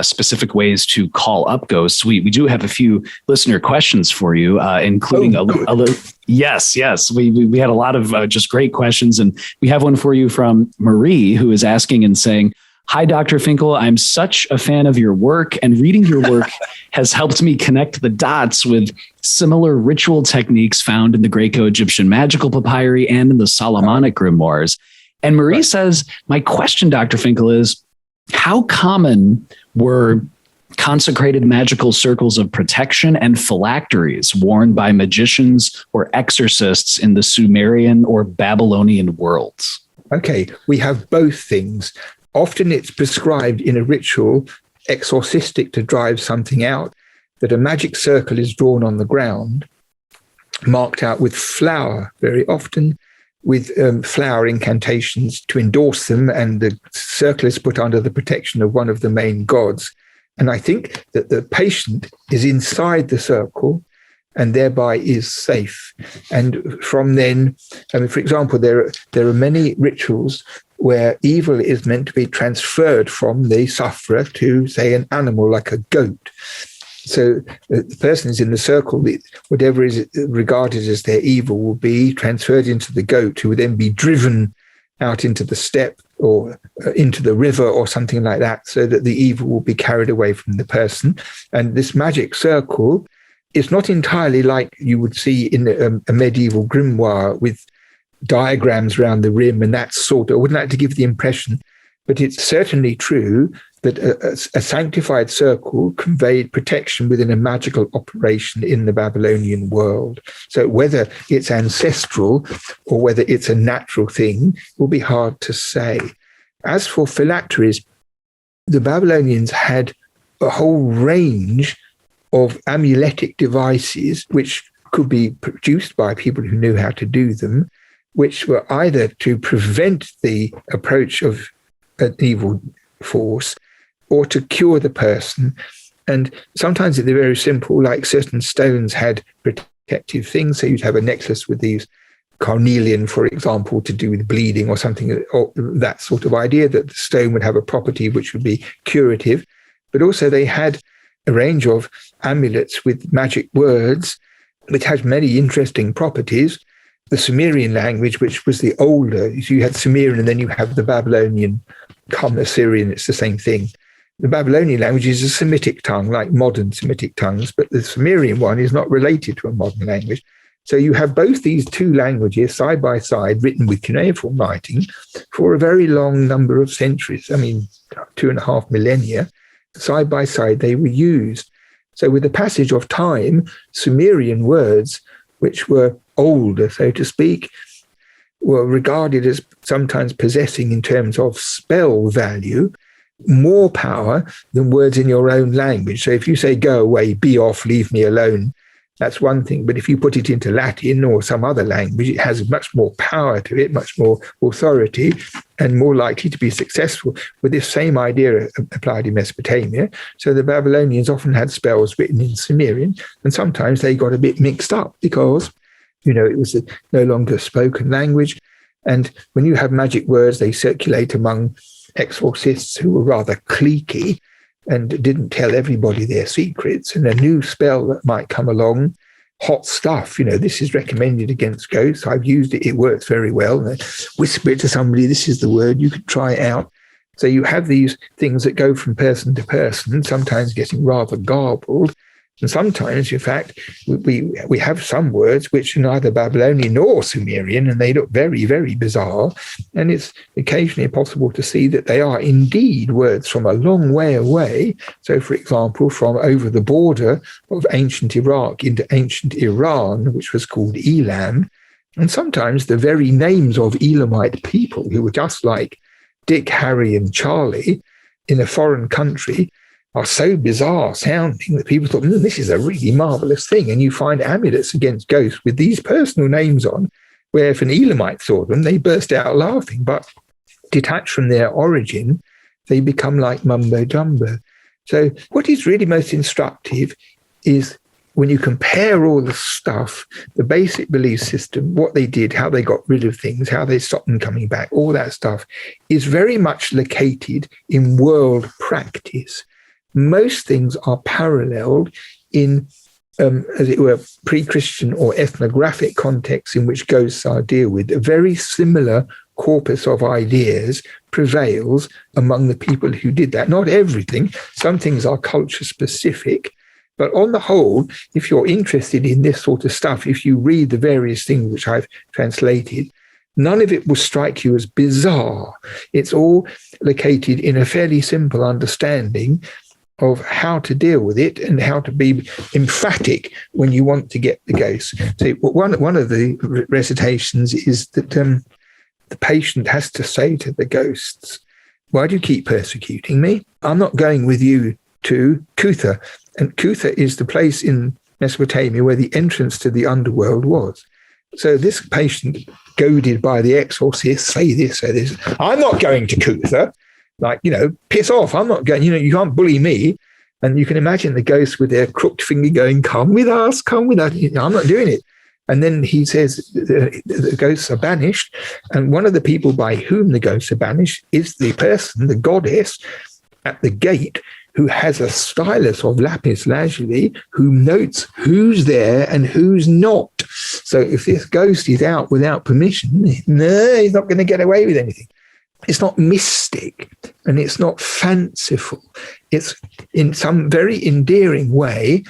specific ways to call up ghosts, we do have a few listener questions for you, including a little. Yes. We had a lot of just great questions, and we have one for you from Marie, who is asking and saying, "Hi, Dr. Finkel. I'm such a fan of your work, and reading your work has helped me connect the dots with similar ritual techniques found in the Greco-Egyptian magical papyri and in the Solomonic grimoires." And Marie says, "My question, Dr. Finkel, is how common were consecrated magical circles of protection and phylacteries worn by magicians or exorcists in the Sumerian or Babylonian worlds?" Okay, we have both things. Often it's prescribed in a ritual exorcistic to drive something out, that a magic circle is drawn on the ground, marked out with flour very often, with flower incantations to endorse them, and the circle is put under the protection of one of the main gods. And I think that the patient is inside the circle and thereby is safe. And from then, for example, there are many rituals where evil is meant to be transferred from the sufferer to, say, an animal like a goat. So the person is in the circle, whatever is regarded as their evil will be transferred into the goat, who will then be driven out into the steppe or into the river or something like that, so that the evil will be carried away from the person. And this magic circle is not entirely like you would see in a medieval grimoire with diagrams around the rim and that sort. I wouldn't like to give the impression, but it's certainly true that a sanctified circle conveyed protection within a magical operation in the Babylonian world. So whether it's ancestral or whether it's a natural thing will be hard to say. As for phylacteries, the Babylonians had a whole range of amuletic devices which could be produced by people who knew how to do them, which were either to prevent the approach of an evil force or to cure the person. And sometimes they're very simple, like certain stones had protective things. So you'd have a necklace with these carnelian, for example, to do with bleeding or something, or that sort of idea that the stone would have a property which would be curative. But also they had a range of amulets with magic words, which had many interesting properties. The Sumerian language, which was the older, so you had Sumerian and then you have the Babylonian, come Assyrian, it's the same thing. The Babylonian language is a Semitic tongue, like modern Semitic tongues, but the Sumerian one is not related to a modern language. So you have both these two languages side by side, written with cuneiform writing for a very long number of centuries. 2.5 millennia, side by side they were used. So with the passage of time, Sumerian words, which were older, so to speak, were regarded as sometimes possessing, in terms of spell value, more power than words in your own language. So if you say, go away, be off, leave me alone, that's one thing. But if you put it into Latin or some other language, it has much more power to it, much more authority, and more likely to be successful. With this same idea applied in Mesopotamia. So the Babylonians often had spells written in Sumerian, and sometimes they got a bit mixed up because, it was no longer spoken language. And when you have magic words, they circulate among exorcists who were rather cliquey and didn't tell everybody their secrets. And a new spell that might come along, hot stuff, this is recommended against ghosts. I've used it. It works very well. And I whisper it to somebody, this is the word, you could try it out. So you have these things that go from person to person, sometimes getting rather garbled. And sometimes, in fact, we have some words which are neither Babylonian nor Sumerian, and they look very, very bizarre. And it's occasionally possible to see that they are indeed words from a long way away. So, for example, from over the border of ancient Iraq into ancient Iran, which was called Elam. And sometimes the very names of Elamite people who were just like Dick, Harry, and Charlie in a foreign country are so bizarre sounding that people thought, this is a really marvelous thing. And you find amulets against ghosts with these personal names on, where if an Elamite saw them, they burst out laughing. But detached from their origin, they become like mumbo jumbo. So what is really most instructive is when you compare all the stuff, the basic belief system, what they did, how they got rid of things, how they stopped them coming back, all that stuff is very much located in world practice. Most things are paralleled in, as it were, pre-Christian or ethnographic contexts in which ghosts are dealt with. A very similar corpus of ideas prevails among the people who did that. Not everything. Some things are culture specific. But on the whole, if you're interested in this sort of stuff, if you read the various things which I've translated, none of it will strike you as bizarre. It's all located in a fairly simple understanding of how to deal with it and how to be emphatic when you want to get the ghost. So one of the recitations is that the patient has to say to the ghosts, why do you keep persecuting me? I'm not going with you to Kutha. And Kutha is the place in Mesopotamia where the entrance to the underworld was. So this patient, goaded by the exorcist, say this, I'm not going to Kutha. Like, piss off, I'm not going, you can't bully me. And you can imagine the ghost with their crooked finger going, come with us. I'm not doing it. And then he says the ghosts are banished. And one of the people by whom the ghosts are banished is the person, the goddess, at the gate who has a stylus of lapis lazuli who notes who's there and who's not. So if this ghost is out without permission, no, he's not going to get away with anything. It's not mystic and it's not fanciful. It's in some very endearing way,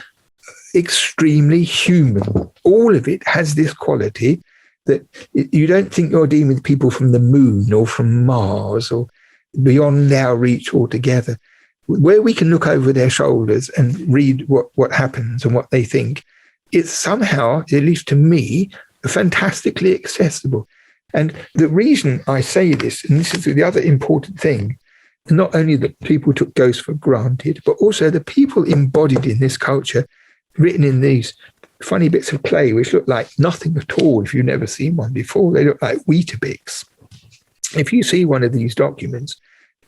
extremely human. All of it has this quality that you don't think you're dealing with people from the moon or from Mars or beyond our reach altogether. Where we can look over their shoulders and read what happens and what they think, it's somehow, at least to me, fantastically accessible. And the reason I say this, and this is the other important thing, not only that people took ghosts for granted, but also the people embodied in this culture, written in these funny bits of clay which look like nothing at all if you've never seen one before. They look like Weetabix. If you see one of these documents,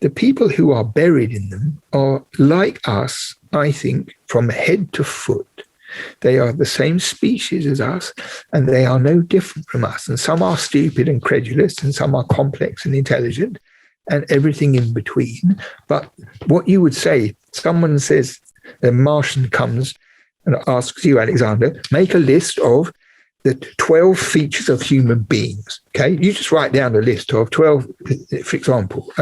the people who are buried in them are like us, I think, from head to foot. They are the same species as us, and they are no different from us. And some are stupid and credulous, and some are complex and intelligent, and everything in between. But what you would say, someone says, a Martian comes and asks you, Alexander, make a list of the 12 features of human beings. Okay, you just write down a list of 12, for example,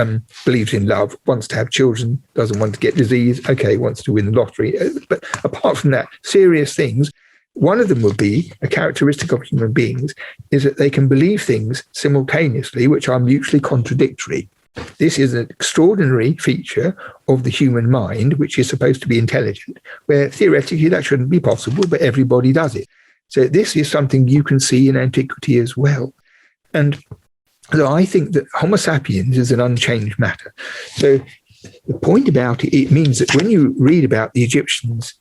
believes in love, wants to have children, doesn't want to get disease, okay, wants to win the lottery. But apart from that, serious things, one of them would be, a characteristic of human beings is that they can believe things simultaneously which are mutually contradictory. This is an extraordinary feature of the human mind, which is supposed to be intelligent, where theoretically that shouldn't be possible, but everybody does it. So this is something you can see in antiquity as well. And so I think that Homo sapiens is an unchanged matter. So the point about it, it means that when you read about the Egyptians,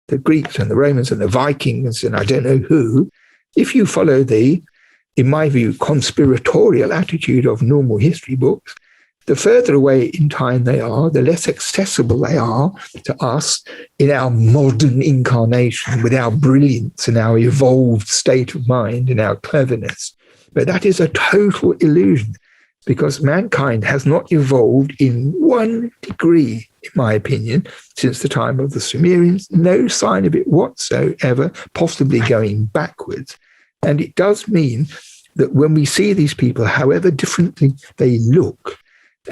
the Greeks and the Romans and the Vikings and I don't know who, if you follow the, in my view, conspiratorial attitude of normal history books, the further away in time they are, the less accessible they are to us in our modern incarnation with our brilliance and our evolved state of mind and our cleverness. But that is a total illusion because mankind has not evolved in 1 degree, in my opinion, since the time of the Sumerians. No sign of it whatsoever, possibly going backwards. And it does mean that when we see these people, however differently they look,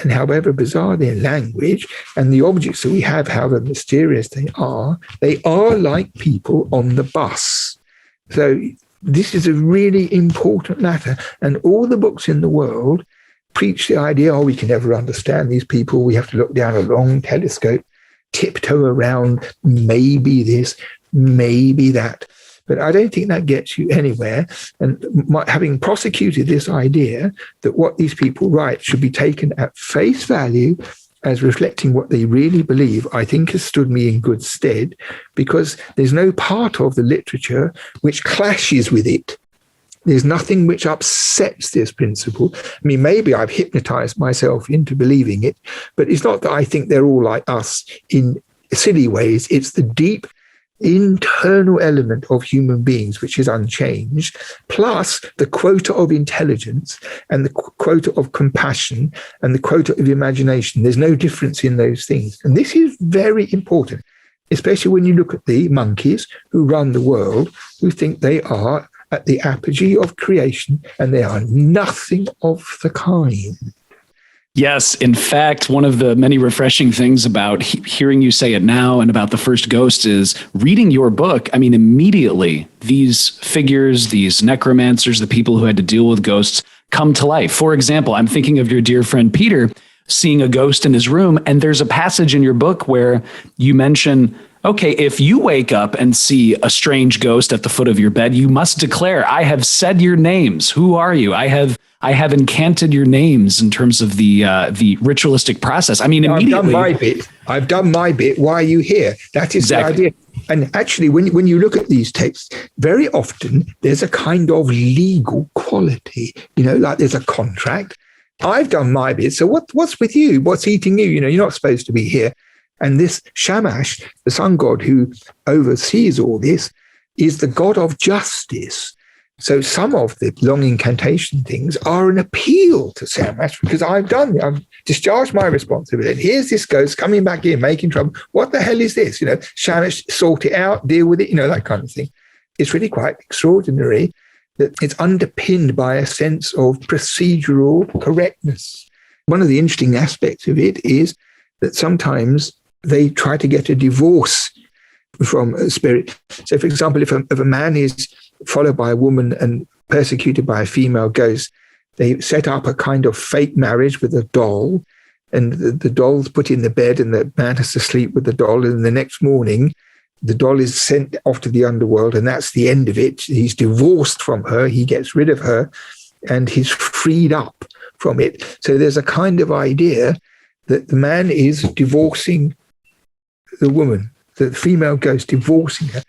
and however bizarre their language and the objects that we have, however mysterious they are like people on the bus. So this is a really important matter. And all the books in the world preach the idea, oh, we can never understand these people. We have to look down a long telescope, tiptoe around maybe this, maybe that. But I don't think that gets you anywhere. And having prosecuted this idea that what these people write should be taken at face value as reflecting what they really believe, I think has stood me in good stead because there's no part of the literature which clashes with it. There's nothing which upsets this principle. I mean, maybe I've hypnotized myself into believing it, but it's not that I think they're all like us in silly ways. It's the deep internal element of human beings, which is unchanged, plus the quota of intelligence and the quota of compassion and the quota of imagination. There's no difference in those things. And this is very important, especially when you look at the monkeys who run the world, who think they are at the apogee of creation, and they are nothing of the kind. Yes. In fact, one of the many refreshing things about hearing you say it now and about the first ghost is reading your book. I mean, immediately these figures, these necromancers, the people who had to deal with ghosts come to life. For example, I'm thinking of your dear friend Peter seeing a ghost in his room. And there's a passage in your book where you mention, okay, if you wake up and see a strange ghost at the foot of your bed, you must declare, I have said your names. Who are you? I have incanted your names in terms of the ritualistic process. I mean, immediately. I've done my bit. Why are you here? That is exactly the idea. And actually, when you look at these texts, very often there's a kind of legal quality, like there's a contract. I've done my bit. So what's with you? What's eating you? You're not supposed to be here. And this Shamash, the sun god who oversees all this, is the god of justice. So some of the long incantation things are an appeal to Shamash because I've discharged my responsibility. Here's this ghost coming back here, making trouble. What the hell is this? Shamash, sort it out, deal with it, that kind of thing. It's really quite extraordinary that it's underpinned by a sense of procedural correctness. One of the interesting aspects of it is that sometimes they try to get a divorce from a spirit. So, for example, if a man is followed by a woman and persecuted by a female ghost, they set up a kind of fake marriage with a doll, and the doll's put in the bed and the man has to sleep with the doll, and the next morning the doll is sent off to the underworld, and that's the end of it. He's divorced from her, he gets rid of her, and he's freed up from it. So there's a kind of idea that the man is divorcing the woman, the female ghost divorcing her.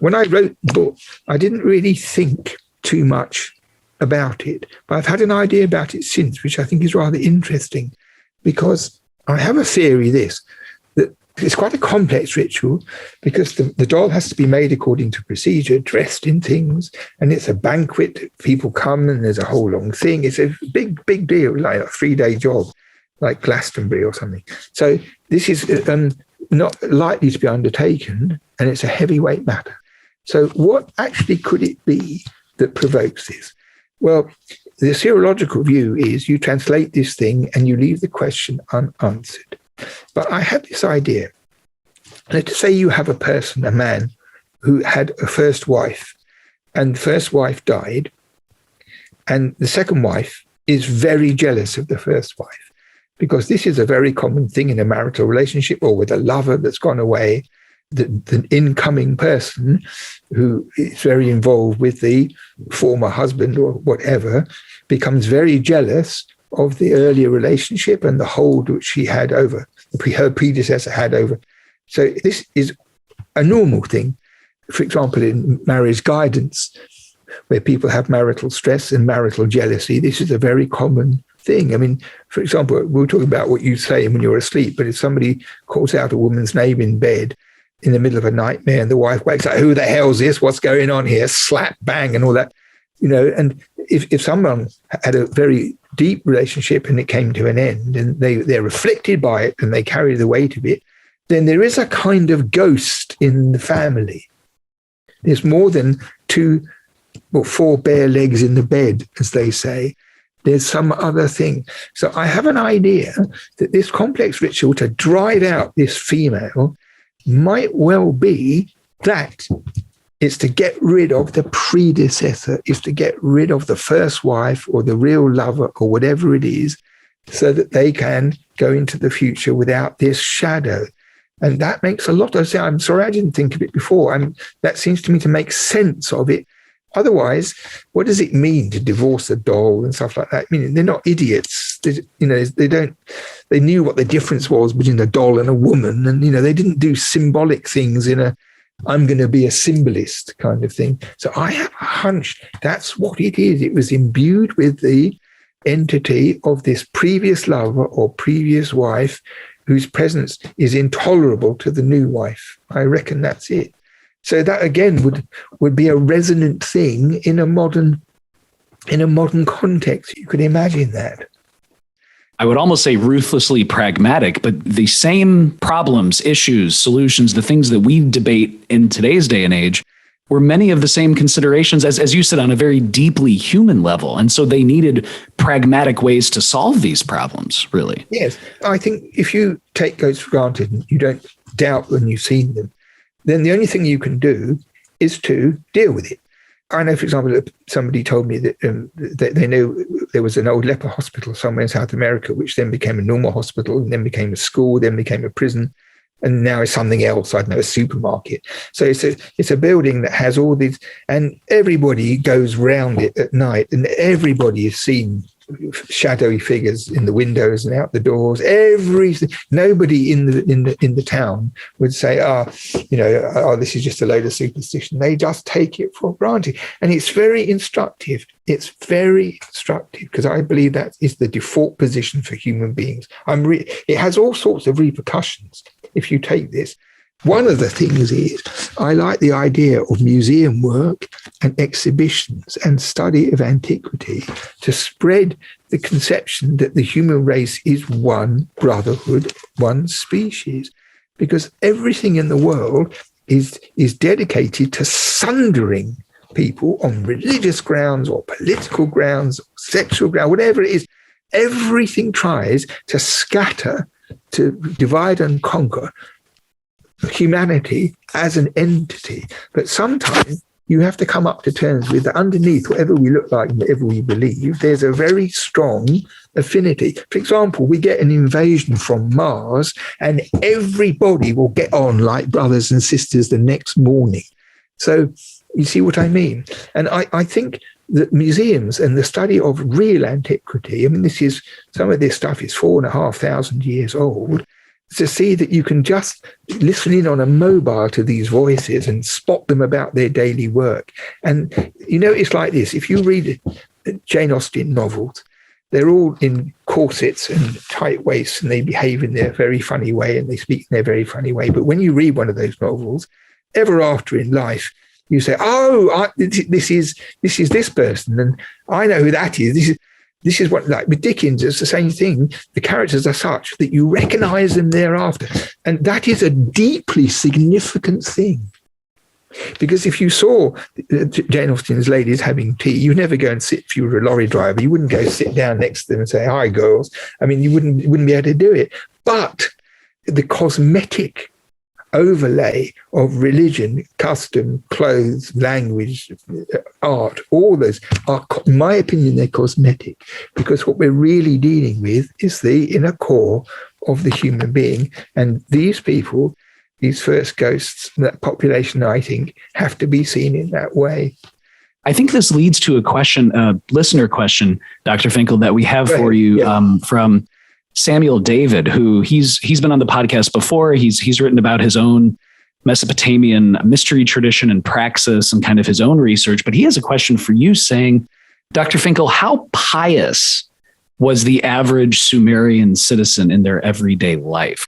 when I wrote the book, I didn't really think too much about it, but I've had an idea about it since, which I think is rather interesting, because I have a theory that it's quite a complex ritual, because the doll has to be made according to procedure, dressed in things, and it's a banquet. People come and there's a whole long thing. It's a big deal, like a 3-day job, like Glastonbury or something. So this is not likely to be undertaken, and it's a heavyweight matter. So what actually could it be that provokes this? Well, the serological view is you translate this thing and you leave the question unanswered. But I had this idea. Let's say you have a person, a man, who had a first wife, and the first wife died, and the second wife is very jealous of the first wife, because this is a very common thing in a marital relationship or with a lover that's gone away. The incoming person who is very involved with the former husband or whatever becomes very jealous of the earlier relationship and the hold which she had over, her predecessor had over. So this is a normal thing. For example, in marriage guidance, where people have marital stress and marital jealousy, this is a very common thing. I mean, for example, we'll talk about what you say when you're asleep, but if somebody calls out a woman's name in bed in the middle of a nightmare and the wife wakes up, who the hell's this? What's going on here? Slap, bang, and all that. And if someone had a very deep relationship and it came to an end and they're afflicted by it and they carry the weight of it, then there is a kind of ghost in the family. There's more than 4 bare legs in the bed, as they say. There's some other thing. So I have an idea that this complex ritual to drive out this female might well be that it's to get rid of the predecessor, is to get rid of the first wife or the real lover or whatever it is, so that they can go into the future without this shadow. And that makes a lot of sense. I'm sorry I didn't think of it before. That seems to me to make sense of it. Otherwise, what does it mean to divorce a doll and stuff like that? I mean, they're not idiots. They knew what the difference was between a doll and a woman. And, they didn't do symbolic things in I'm going to be a symbolist kind of thing. So I have a hunch that's what it is. It was imbued with the entity of this previous lover or previous wife whose presence is intolerable to the new wife. I reckon that's it. So that again would be a resonant thing in a modern context. You could imagine that. I would almost say ruthlessly pragmatic, but the same problems, issues, solutions, the things that we debate in today's day and age were many of the same considerations, as you said, on a very deeply human level. And so they needed pragmatic ways to solve these problems, really. Yes. I think if you take ghosts for granted and you don't doubt when you've seen them, then the only thing you can do is to deal with it. I know, for example, somebody told me that they knew there was an old leper hospital somewhere in South America, which then became a normal hospital, and then became a school, then became a prison, and now it's something else. I don't know, a supermarket. So it's a building that has all these, and everybody goes round it at night, and everybody has seen shadowy figures in the windows and out the doors. Everything. Nobody in the town would say, this is just a load of superstition. They just take it for granted, and it's very instructive. It's very instructive because I believe that is the default position for human beings. It has all sorts of repercussions if you take this. One of the things is I like the idea of museum work and exhibitions and study of antiquity to spread the conception that the human race is one brotherhood, one species, because everything in the world is dedicated to sundering people on religious grounds or political grounds, or sexual grounds, whatever it is. Everything tries to scatter, to divide and conquer humanity as an entity. But sometimes you have to come up to terms with that underneath whatever we look like and whatever we believe, there's a very strong affinity. For example, we get an invasion from Mars and everybody will get on like brothers and sisters the next morning. So you see what I mean? And I think that museums and the study of real antiquity, some of this stuff is 4,500 years old, to see that you can just listen in on a mobile to these voices and spot them about their daily work. And, it's like this. If you read Jane Austen novels, they're all in corsets and tight waists, and they behave in their very funny way and they speak in their very funny way. But when you read one of those novels, ever after in life, you say, this is this person, and I know who that is. This is what, like with Dickens, it's the same thing. The characters are such that you recognize them thereafter. And that is a deeply significant thing. Because if you saw Jane Austen's ladies having tea, you'd never go and sit, if you were a lorry driver, you wouldn't go sit down next to them and say, "Hi, girls." I mean, you wouldn't be able to do it. But the cosmetic overlay of religion, custom, clothes, language, art, all those are, in my opinion, they're cosmetic, because what we're really dealing with is the inner core of the human being. And these people, these first ghosts, that population, I think, have to be seen in that way. I think this leads to a question, a listener question, Dr. Finkel, that we have for you from Samuel David, who he's been on the podcast before. He's written about his own Mesopotamian mystery tradition and praxis and kind of his own research. But he has a question for you saying, Dr. Finkel, how pious was the average Sumerian citizen in their everyday life?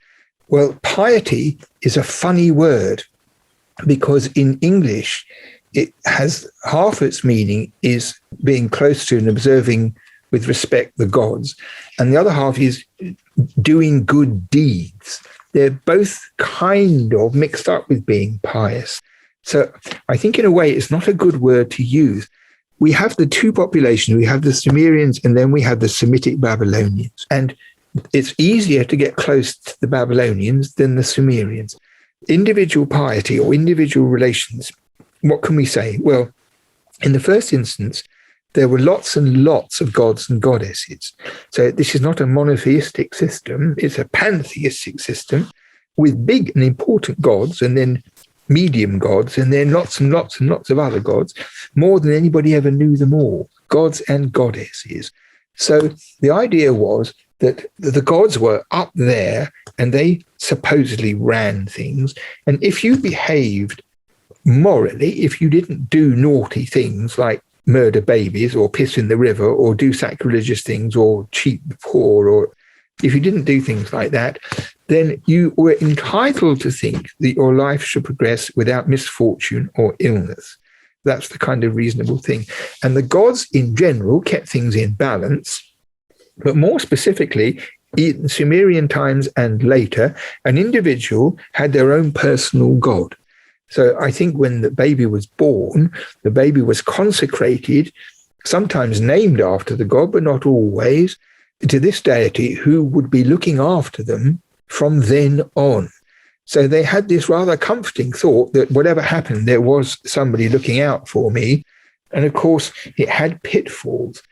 Well, piety is a funny word, because in English, it has half its meaning is being close to and observing with respect the gods, and the other half is doing good deeds. They're both kind of mixed up with being pious. So I think in a way it's not a good word to use. We have the two populations. We have the Sumerians and then we have the Semitic Babylonians. And it's easier to get close to the Babylonians than the Sumerians. Individual piety or individual relations, what can we say? Well, in the first instance, there were lots and lots of gods and goddesses. So this is not a monotheistic system. It's a pantheistic system with big and important gods and then medium gods and then lots and lots and lots of other gods, more than anybody ever knew them all, gods and goddesses. So the idea was that the gods were up there and they supposedly ran things. And if you behaved morally, if you didn't do naughty things like murder babies or piss in the river or do sacrilegious things or cheat the poor, or if you didn't do things like that, then you were entitled to think that your life should progress without misfortune or illness. That's the kind of reasonable thing. And the gods in general kept things in balance, but more specifically, in Sumerian times and later, an individual had their own personal god. So I think when the baby was born, the baby was consecrated, sometimes named after the god, but not always, to this deity who would be looking after them from then on. So they had this rather comforting thought that whatever happened, there was somebody looking out for me. And of course, it had pitfalls.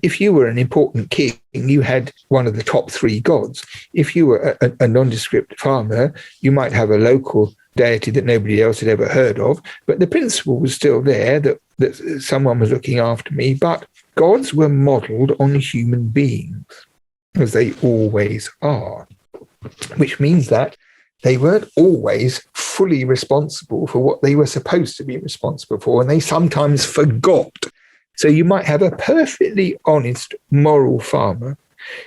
If you were an important king, you had one of the top three gods. If you were a nondescript farmer, you might have a local deity that nobody else had ever heard of, but the principle was still there that someone was looking after me. But gods were modeled on human beings, as they always are, which means that they weren't always fully responsible for what they were supposed to be responsible for, and they sometimes forgot. So you might have a perfectly honest, moral farmer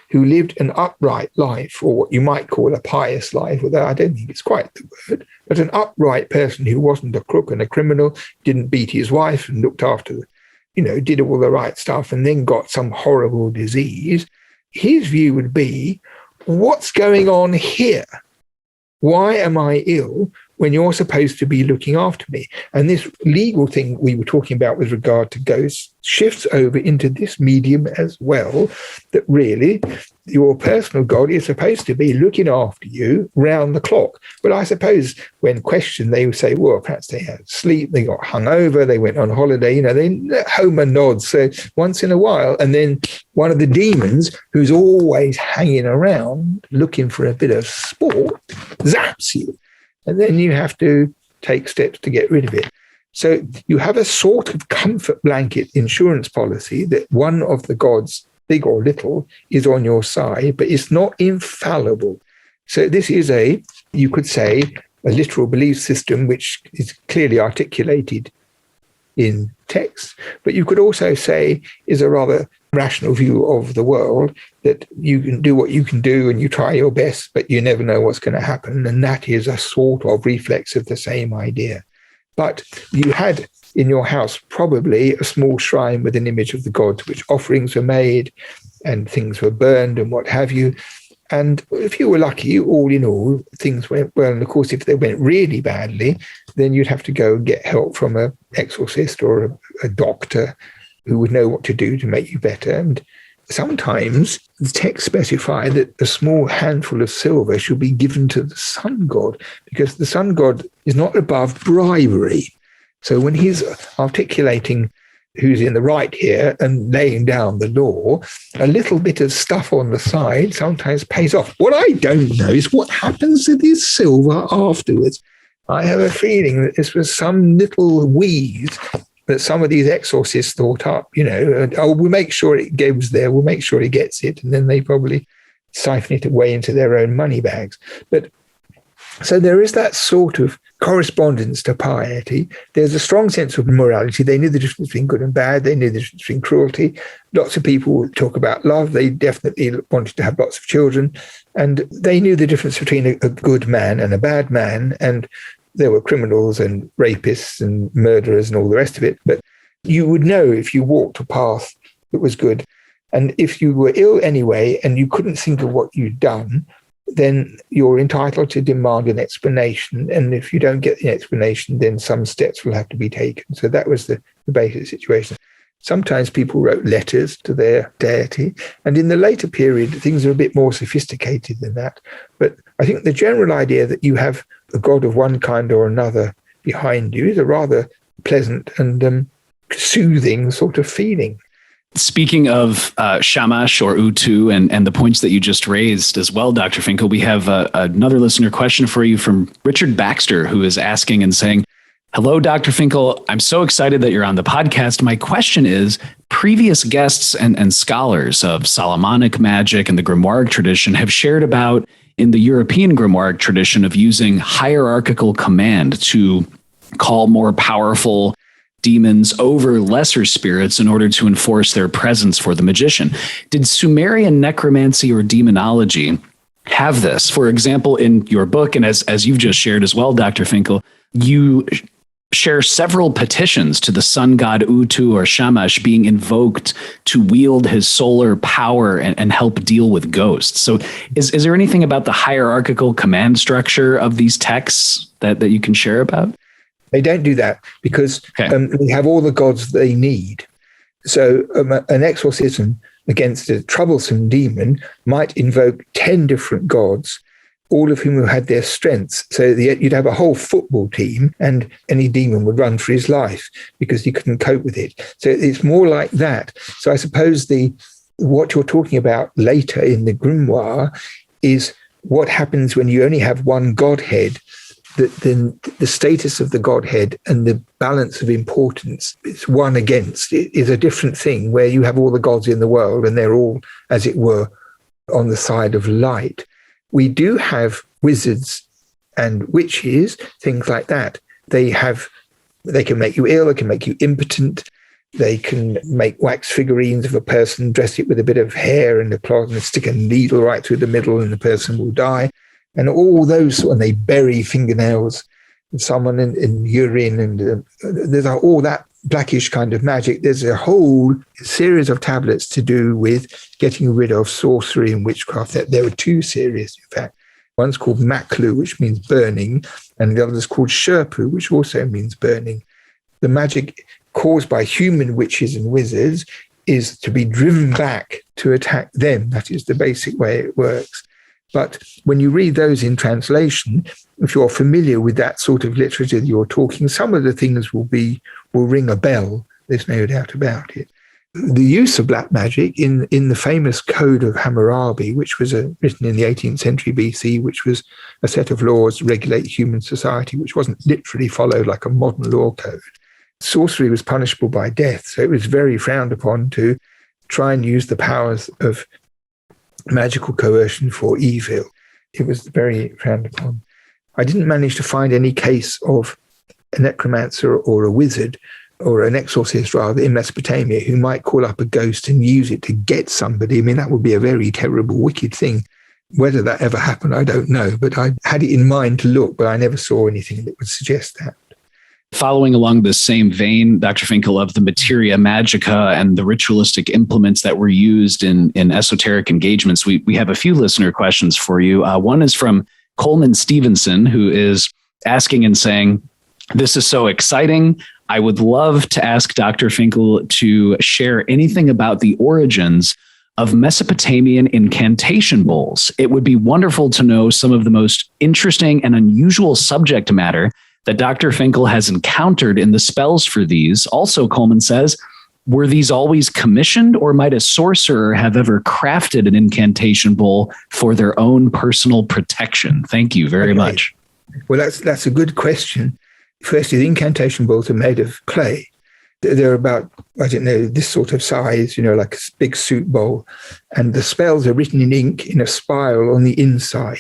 who lived an upright life, or what you might call a pious life, although I don't think it's quite the word, but an upright person who wasn't a crook and a criminal, didn't beat his wife and looked after, did all the right stuff, and then got some horrible disease. His view would be, what's going on here? Why am I ill when you're supposed to be looking after me? And this legal thing we were talking about with regard to ghosts shifts over into this medium as well, that really your personal god is supposed to be looking after you round the clock. But I suppose when questioned, they would say, well, perhaps they had sleep, they got hungover, they went on holiday, they Homer nods. So once in a while, and then one of the demons who's always hanging around looking for a bit of sport zaps you. And then you have to take steps to get rid of it. So you have a sort of comfort blanket insurance policy that one of the gods, big or little, is on your side, but it's not infallible. So this is you could say, a literal belief system which is clearly articulated in text, but you could also say is a rather rational view of the world, that you can do what you can do and you try your best, but you never know what's going to happen. And that is a sort of reflex of the same idea. But you had in your house probably a small shrine with an image of the gods, which offerings were made and things were burned and what have you. And if you were lucky, all in all, things went well. And of course, if they went really badly, then you'd have to go and get help from an exorcist or a doctor who would know what to do to make you better. And sometimes the text specify that a small handful of silver should be given to the sun god, because the sun god is not above bribery. So when he's articulating who's in the right here and laying down the law, a little bit of stuff on the side sometimes pays off. What I don't know is what happens to this silver afterwards. I have a feeling that this was some little weed that some of these exorcists thought up, and, we'll make sure it goes there, we'll make sure he gets it, and then they probably siphon it away into their own money bags. But so there is that sort of correspondence to piety. There's a strong sense of morality. They knew the difference between good and bad. They knew the difference between cruelty. Lots of people talk about love. They definitely wanted to have lots of children. And they knew the difference between a good man and a bad man. And there were criminals and rapists and murderers and all the rest of it. But you would know if you walked a path that was good. And if you were ill anyway and you couldn't think of what you'd done, then you're entitled to demand an explanation. And if you don't get the explanation, then some steps will have to be taken. So that was the basic situation. Sometimes people wrote letters to their deity. And in the later period, things are a bit more sophisticated than that. But I think the general idea that you have a god of one kind or another behind you is a rather pleasant and soothing sort of feeling. Speaking of Shamash or Utu and the points that you just raised as well, Dr. Finkel, we have another listener question for you from Richard Baxter, who is asking and saying, "Hello, Dr. Finkel. I'm so excited that you're on the podcast. My question is, previous guests and scholars of Solomonic magic and the grimoire tradition have shared about in the European grimoire tradition of using hierarchical command to call more powerful demons over lesser spirits in order to enforce their presence for the magician. Did Sumerian necromancy or demonology have this? For example, in your book, and as you've just shared as well, Dr. Finkel, you share several petitions to the sun god Utu or Shamash being invoked to wield his solar power and help deal with ghosts. So is there anything about the hierarchical command structure of these texts that you can share about? They don't do that because they have all the gods they need. So an exorcism against a troublesome demon might invoke 10 different gods, all of whom had their strengths. So you'd have a whole football team and any demon would run for his life because he couldn't cope with it. So it's more like that. So I suppose what you're talking about later in the grimoire is what happens when you only have one godhead. Then the status of the godhead and the balance of importance, it's one against, it is a different thing where you have all the gods in the world and they're all, as it were, on the side of light. We do have wizards and witches, things like that. They can make you ill, they can make you impotent, they can make wax figurines of a person, dress it with a bit of hair and a cloth and stick a needle right through the middle and the person will die. And all those, when they bury fingernails and someone in urine, and there's all that blackish kind of magic. There's a whole series of tablets to do with getting rid of sorcery and witchcraft. There were two series, in fact. One's called Maklu, which means burning, and the other is called Sherpu, which also means burning. The magic caused by human witches and wizards is to be driven back to attack them. That is the basic way it works. But when you read those in translation, if you're familiar with that sort of literature that you're talking, some of the things will ring a bell. There's no doubt about it. The use of black magic in the famous Code of Hammurabi, which was written in the 18th century BC, which was a set of laws to regulate human society, which wasn't literally followed like a modern law code. Sorcery was punishable by death, so it was very frowned upon to try and use the powers of magical coercion for evil. it was very frowned upon. I didn't manage to find any case of a necromancer or a wizard or an exorcist, rather, in Mesopotamia who might call up a ghost and use it to get somebody. I mean, that would be a very terrible, wicked thing. Whether that ever happened, I don't know, but I had it in mind to look, but I never saw anything that would suggest that. Following along the same vein, Dr. Finkel, of the materia magica and the ritualistic implements that were used in esoteric engagements, we have a few listener questions for you. One is from Coleman Stevenson, who is asking and saying, "This is so exciting. I would love to ask Dr. Finkel to share anything about the origins of Mesopotamian incantation bowls. It would be wonderful to know some of the most interesting and unusual subject matter that Dr. Finkel has encountered in the spells for these." Also, Coleman says, "Were these always commissioned, or might a sorcerer have ever crafted an incantation bowl for their own personal protection?" Thank you very much. Well, that's a good question. Firstly, the incantation bowls are made of clay. They're about, I don't know, this sort of size, like a big soup bowl. And the spells are written in ink in a spiral on the inside.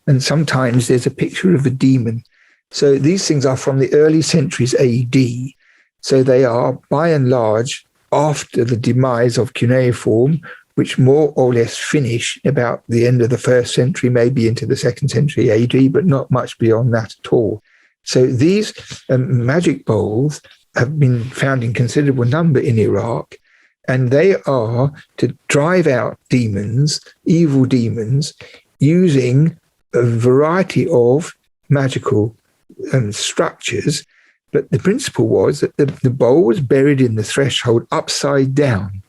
And sometimes there's a picture of a demon. So these things are from the early centuries AD. So they are, by and large, after the demise of cuneiform, which more or less finish about the end of the 1st century, maybe into the 2nd century AD, but not much beyond that at all. So these magic bowls have been found in considerable number in Iraq, and they are to drive out demons, evil demons, using a variety of magical structures. But the principle was that the bowl was buried in the threshold upside down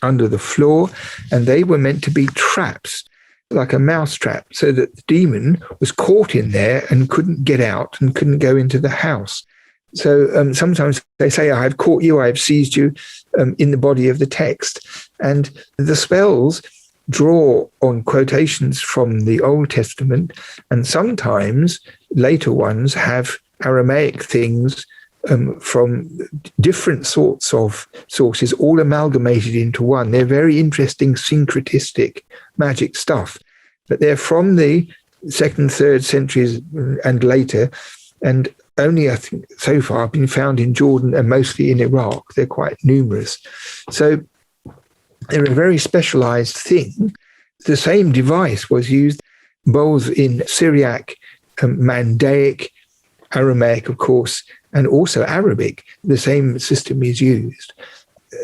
under the floor, and they were meant to be traps, like a mouse trap, so that the demon was caught in there and couldn't get out and couldn't go into the house. So sometimes they say, "I have caught you, I have seized you," in the body of the text. And the spells draw on quotations from the Old Testament, and sometimes later ones have Aramaic things from different sorts of sources, all amalgamated into one. They're very interesting syncretistic magic stuff, but they're from the 2nd, 3rd centuries and later, and only, I think, so far have been found in Jordan and mostly in Iraq. They're quite numerous. So they're a very specialized thing. The same device was used both in Syriac, Mandaic, Aramaic, of course, and also Arabic. The same system is used.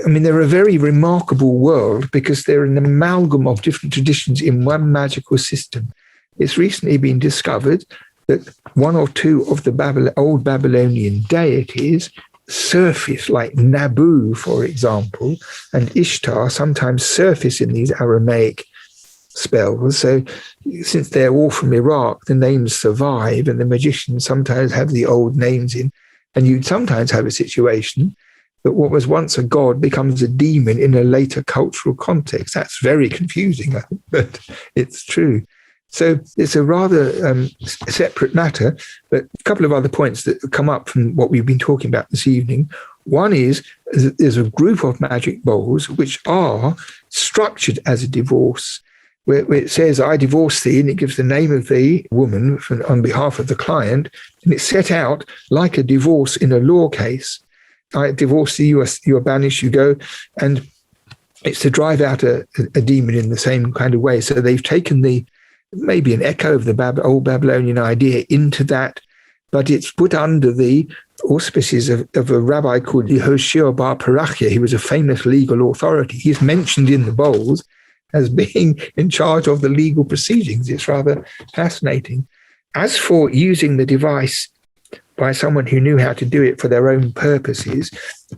I mean, they're a very remarkable world because they're an amalgam of different traditions in one magical system. It's recently been discovered that one or two of the old Babylonian deities surface, like Nabu, for example, and Ishtar sometimes surface in these Aramaic spells. So since they're all from Iraq, the names survive, and the magicians sometimes have the old names in. And you'd sometimes have a situation that what was once a god becomes a demon in a later cultural context. That's very confusing, I think, but it's true. So it's a rather separate matter, but a couple of other points that come up from what we've been talking about this evening. One is there's a group of magic bowls which are structured as a divorce, where it says, "I divorce thee," and it gives the name of the woman on behalf of the client, and it's set out like a divorce in a law case. "I divorce thee, you are banished, you go," and it's to drive out a demon in the same kind of way. So they've taken maybe an echo of the old Babylonian idea into that, but it's put under the auspices of a rabbi called Yehoshua bar Parachia. He was a famous legal authority. He's mentioned in the bowls as being in charge of the legal proceedings. It's rather fascinating. As for using the device by someone who knew how to do it for their own purposes,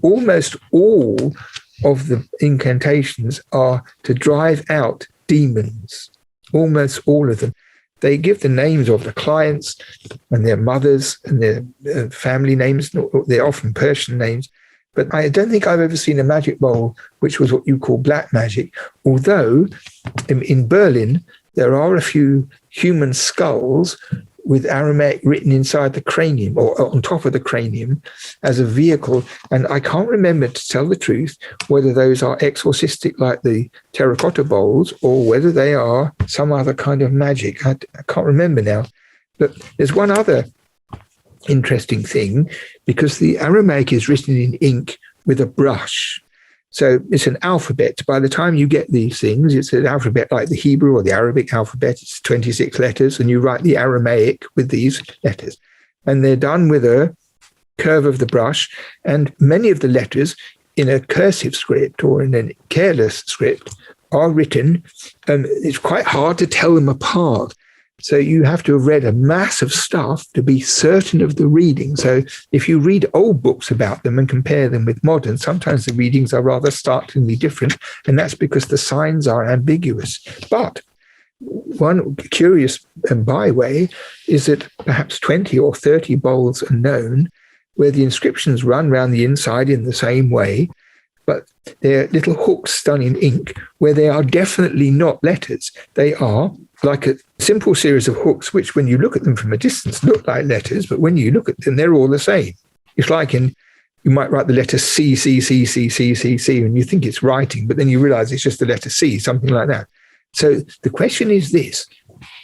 almost all of the incantations are to drive out demons. Almost all of them. They give the names of the clients and their mothers and their family names. They're often Persian names. But I don't think I've ever seen a magic bowl which was what you call black magic, although in Berlin there are a few human skulls with Aramaic written inside the cranium or on top of the cranium as a vehicle. And I can't remember, to tell the truth, whether those are exorcistic like the terracotta bowls or whether they are some other kind of magic. I can't remember now. But there's one other interesting thing, because the Aramaic is written in ink with a brush. So it's an alphabet. By the time you get these things, it's an alphabet like the Hebrew or the Arabic alphabet. It's 26 letters, and you write the Aramaic with these letters. And they're done with a curve of the brush, and many of the letters in a cursive script or in a careless script are written. It's quite hard to tell them apart. So you have to have read a mass of stuff to be certain of the reading. So if you read old books about them and compare them with modern, sometimes the readings are rather startlingly different, and that's because the signs are ambiguous. But one curious byway is that perhaps 20 or 30 bowls are known where the inscriptions run round the inside in the same way, but they're little hooks done in ink where they are definitely not letters. They are like a simple series of hooks, which when you look at them from a distance look like letters, but when you look at them, they're all the same. It's like you might write the letter C, C, C, C, C, C, C, and you think it's writing, but then you realize it's just the letter C, something like that. So the question is this: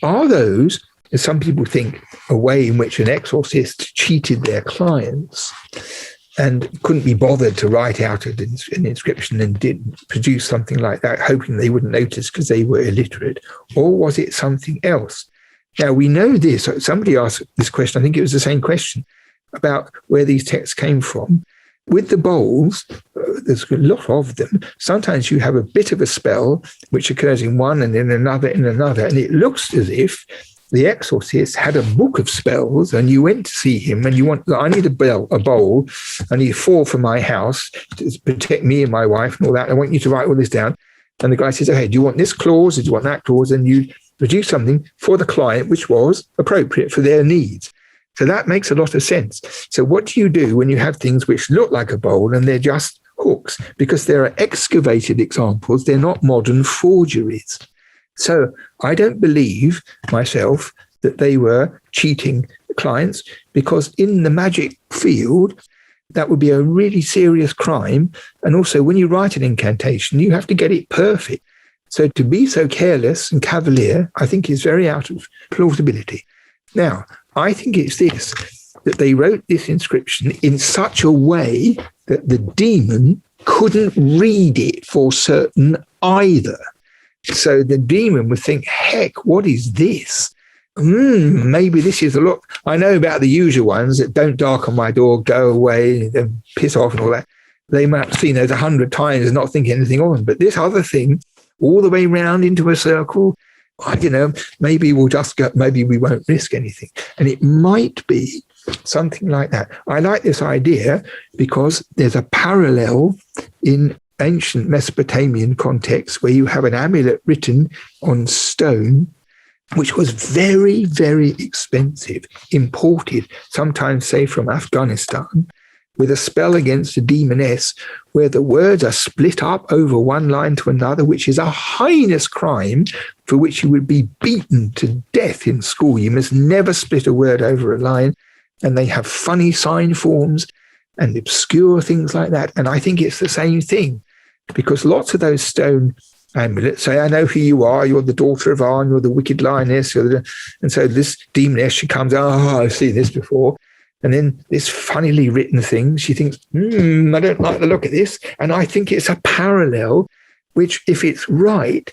are those, as some people think, a way in which an exorcist cheated their clients and couldn't be bothered to write out an inscription and did produce something like that, hoping they wouldn't notice because they were illiterate? Or was it something else? Now, we know this. Somebody asked this question, I think it was the same question, about where these texts came from. With the bowls, there's a lot of them. Sometimes you have a bit of a spell which occurs in one and in another, and it looks as if the exorcist had a book of spells, and you went to see him and I need a bowl, I need 4 for my house to protect me and my wife and all that. I want you to write all this down. And the guy says, okay, do you want this clause? Do you want that clause? And you produce something for the client which was appropriate for their needs. So that makes a lot of sense. So what do you do when you have things which look like a bowl and they're just hooks? Because there are excavated examples, they're not modern forgeries. So I don't believe myself that they were cheating clients, because in the magic field, that would be a really serious crime. And also, when you write an incantation, you have to get it perfect. So to be so careless and cavalier, I think is very out of plausibility. Now, I think it's this, that they wrote this inscription in such a way that the demon couldn't read it for certain either. So the demon would think, heck, what is this? Maybe this is a lot. I know about the usual ones that don't darken my door, go away, and piss off and all that. They might have seen those 100 times and not think anything of them. But this other thing, all the way round into a circle, I don't know, maybe we'll just go, maybe we won't risk anything. And it might be something like that. I like this idea because there's a parallel in ancient Mesopotamian context where you have an amulet written on stone, which was very, very expensive, imported, sometimes, say, from Afghanistan, with a spell against a demoness where the words are split up over one line to another, which is a heinous crime for which you would be beaten to death in school. You must never split a word over a line. And they have funny sign forms and obscure things like that. And I think it's the same thing, because lots of those stone amulets say, I know who you are, you're the daughter of Arn, you're the wicked lioness. And so this demoness, she comes, I've seen this before. And then this funnily written thing, she thinks, I don't like the look of this. And I think it's a parallel, which, if it's right,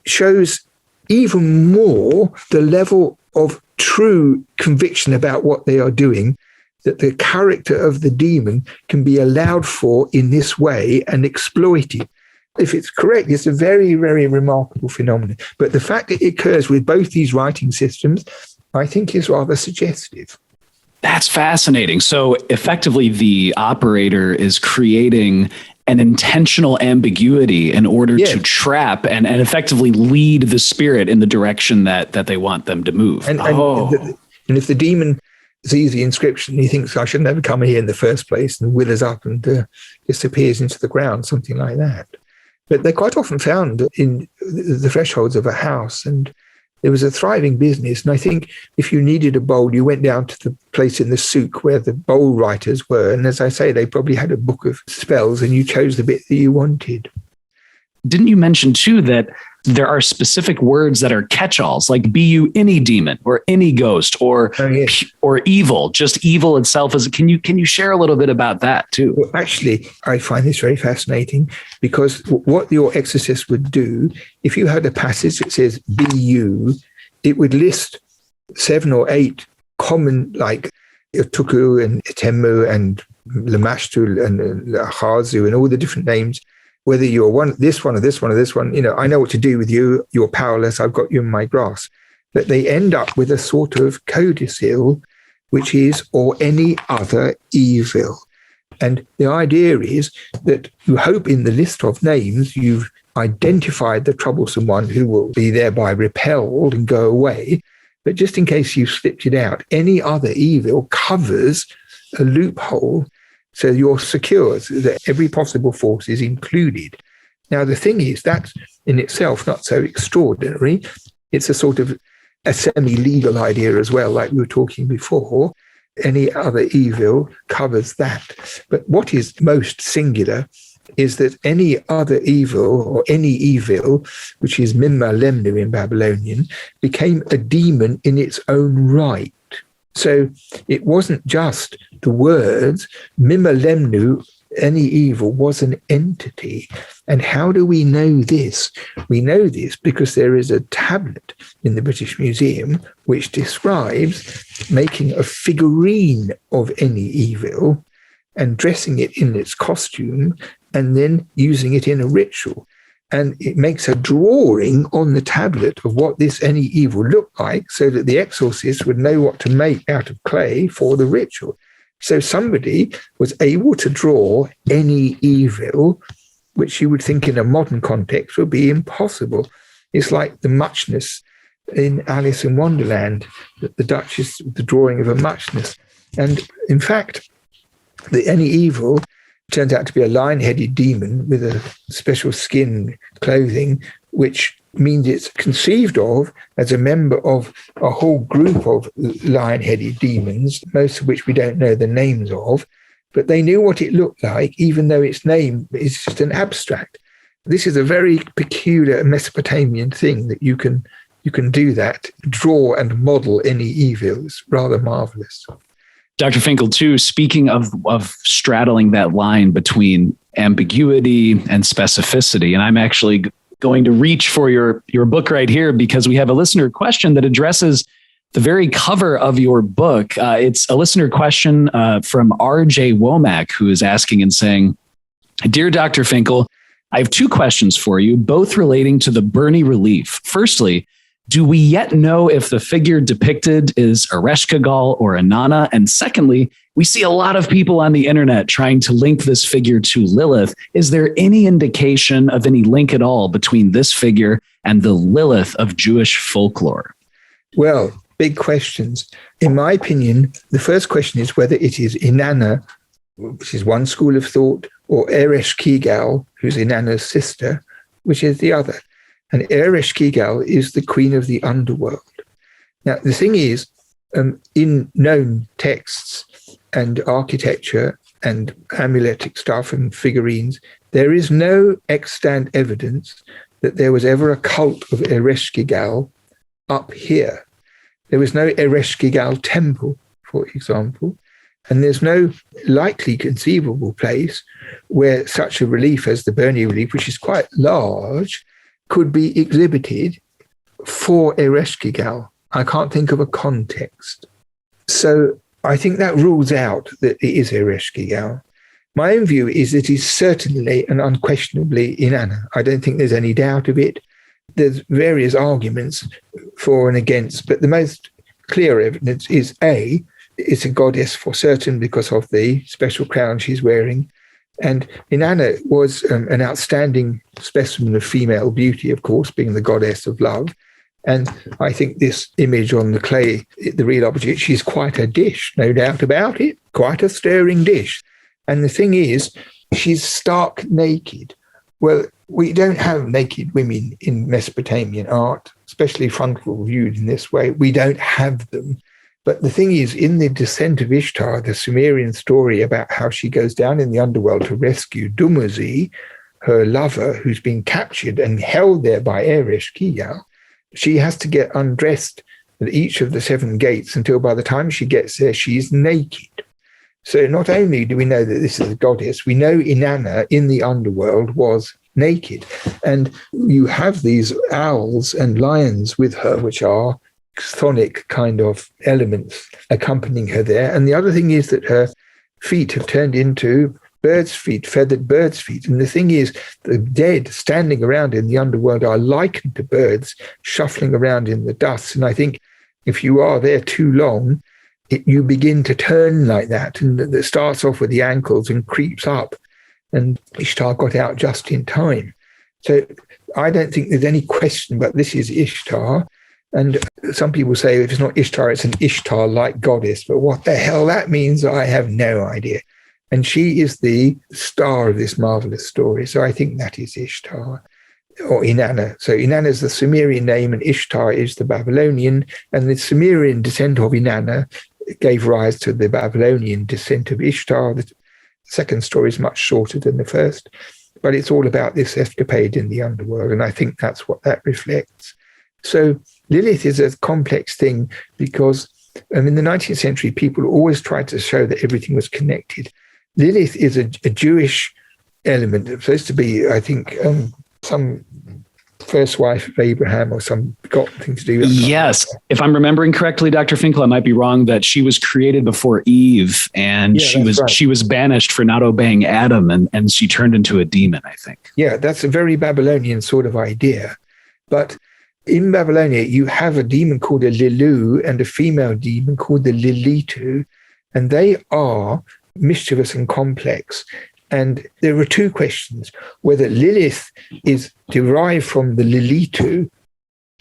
shows even more the level of true conviction about what they are doing, that the character of the demon can be allowed for in this way and exploited. If it's correct, it's a very, very remarkable phenomenon. But the fact that it occurs with both these writing systems, I think, is rather suggestive. That's fascinating. So effectively, the operator is creating an intentional ambiguity in order to trap and effectively lead the spirit in the direction that they want them to move. And if the demon sees the inscription, he thinks, I should never come here in the first place, and withers up and disappears into the ground, something like that. But they're quite often found in the thresholds of a house. And There was a thriving business. And I think if you needed a bowl, you went down to the place in the souk where the bowl writers were. And as I say, they probably had a book of spells and you chose the bit that you wanted. Didn't you mention too that there are specific words that are catch-alls, like be you any demon or any ghost or or evil, just evil itself? Can you share a little bit about that too? Well, actually, I find this very fascinating because what your exorcist would do, if you had a passage that says be you, it would list 7 or 8 common, like Tuku and Itemu and Lamashtu and Hazu and all the different names. Whether you're this one or this one or this one, I know what to do with you. You're powerless. I've got you in my grasp. But they end up with a sort of codicil, which is, or any other evil. And the idea is that you hope in the list of names, you've identified the troublesome one who will be thereby repelled and go away. But just in case you've slipped it out, any other evil covers a loophole. So you're secure that every possible force is included. Now, the thing is, that's in itself not so extraordinary. It's a sort of a semi-legal idea as well, like we were talking before. Any other evil covers that. But what is most singular is that any other evil or any evil, which is Mimma Lemnu in Babylonian, became a demon in its own right. So it wasn't just the words. Mimma Lemnu, any evil, was an entity. And how do we know this? We know this because there is a tablet in the British Museum which describes making a figurine of any evil and dressing it in its costume and then using it in a ritual. And it makes a drawing on the tablet of what this any evil looked like so that the exorcist would know what to make out of clay for the ritual. So somebody was able to draw any evil, which you would think in a modern context would be impossible. It's like the muchness in Alice in Wonderland, that the Duchess, the drawing of a muchness. And in fact, the any evil turns out to be a lion-headed demon with a special skin clothing, which means it's conceived of as a member of a whole group of lion-headed demons, most of which we don't know the names of, but they knew what it looked like, even though its name is just an abstract. This is a very peculiar Mesopotamian thing that you can do that, draw and model any evil. It's rather marvelous. Dr. Finkel, too, speaking of straddling that line between ambiguity and specificity, and I'm actually going to reach for your book right here because we have a listener question that addresses the very cover of your book. It's a listener question from R.J. Womack, who is asking and saying, "Dear Dr. Finkel, I have 2 questions for you, both relating to the Burney relief. Firstly, do we yet know if the figure depicted is Ereshkigal or Inanna? And secondly, we see a lot of people on the internet trying to link this figure to Lilith. Is there any indication of any link at all between this figure and the Lilith of Jewish folklore?" Well, big questions. In my opinion, the first question is whether it is Inanna, which is one school of thought, or Ereshkigal, who's Inanna's sister, which is the other. And Ereshkigal is the queen of the underworld. Now, the thing is, in known texts and architecture and amuletic stuff and figurines, there is no extant evidence that there was ever a cult of Ereshkigal up here. There was no Ereshkigal temple, for example, and there's no likely conceivable place where such a relief as the Burney relief, which is quite large, could be exhibited for Ereshkigal. I can't think of a context. So I think that rules out that it is Ereshkigal. My own view is that it is certainly and unquestionably Inanna. I don't think there's any doubt of it. There's various arguments for and against, but the most clear evidence is A, it's a goddess for certain because of the special crown she's wearing. And Inanna was an outstanding specimen of female beauty, of course, being the goddess of love. And I think this image on the clay, the real object, she's quite a dish, no doubt about it, quite a stirring dish. And the thing is, she's stark naked. Well, we don't have naked women in Mesopotamian art. especially frontal viewed in this way. We don't have them. But the thing is, in the Descent of Ishtar, the Sumerian story about how she goes down in the underworld to rescue Dumuzi, her lover, who's been captured and held there by Eresh Ki, she has to get undressed at each of the 7 gates until by the time she gets there, she's naked. So not only do we know that this is a goddess, we know Inanna in the underworld was naked. And you have these owls and lions with her, which are chthonic kind of elements accompanying her there. And the other thing is that her feet have turned into bird's feet, feathered bird's feet. And the thing is, the dead standing around in the underworld are likened to birds shuffling around in the dust. And I think if you are there too long, you begin to turn like that. And it starts off with the ankles and creeps up. And Ishtar got out just in time. So I don't think there's any question, but this is Ishtar. And some people say if it's not Ishtar, it's an Ishtar-like goddess. But what the hell that means, I have no idea. And she is the star of this marvelous story. So I think that is Ishtar, or Inanna. So Inanna is the Sumerian name and Ishtar is the Babylonian. And the Sumerian descent of Inanna gave rise to the Babylonian descent of Ishtar. The second story is much shorter than the first, but it's all about this escapade in the underworld. And I think that's what that reflects. So Lilith is a complex thing because in the 19th century, people always tried to show that everything was connected. Lilith is a Jewish element. It's supposed to be, I think, some first wife of Abraham or some got thing to do with that. Yes. If I'm remembering correctly, Dr. Finkel, I might be wrong, that she was created before Eve and she was banished for not obeying Adam and she turned into a demon, I think. Yeah, that's a very Babylonian sort of idea. But in Babylonia, you have a demon called a Lilu and a female demon called the Lilitu, and they are mischievous and complex. And there are 2 questions, whether Lilith is derived from the Lilitu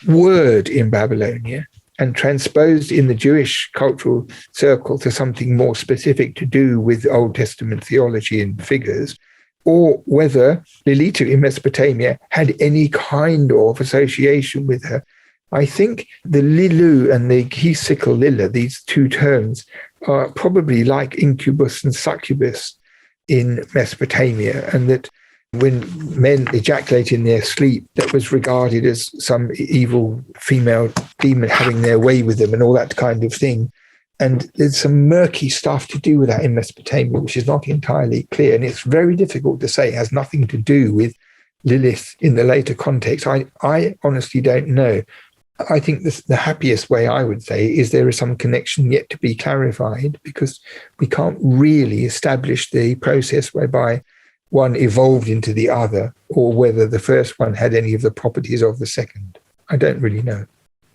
word in Babylonia and transposed in the Jewish cultural circle to something more specific to do with Old Testament theology and figures, or whether Lilitu in Mesopotamia had any kind of association with her. I think the Lilu and the Hisikal Lila, these 2 terms, are probably like incubus and succubus in Mesopotamia, and that when men ejaculate in their sleep, that was regarded as some evil female demon having their way with them and all that kind of thing. And there's some murky stuff to do with that in Mesopotamia, which is not entirely clear. And it's very difficult to say. It has nothing to do with Lilith in the later context. I honestly don't know. I think the happiest way, I would say, is there is some connection yet to be clarified, because we can't really establish the process whereby one evolved into the other, or whether the first one had any of the properties of the second. I don't really know.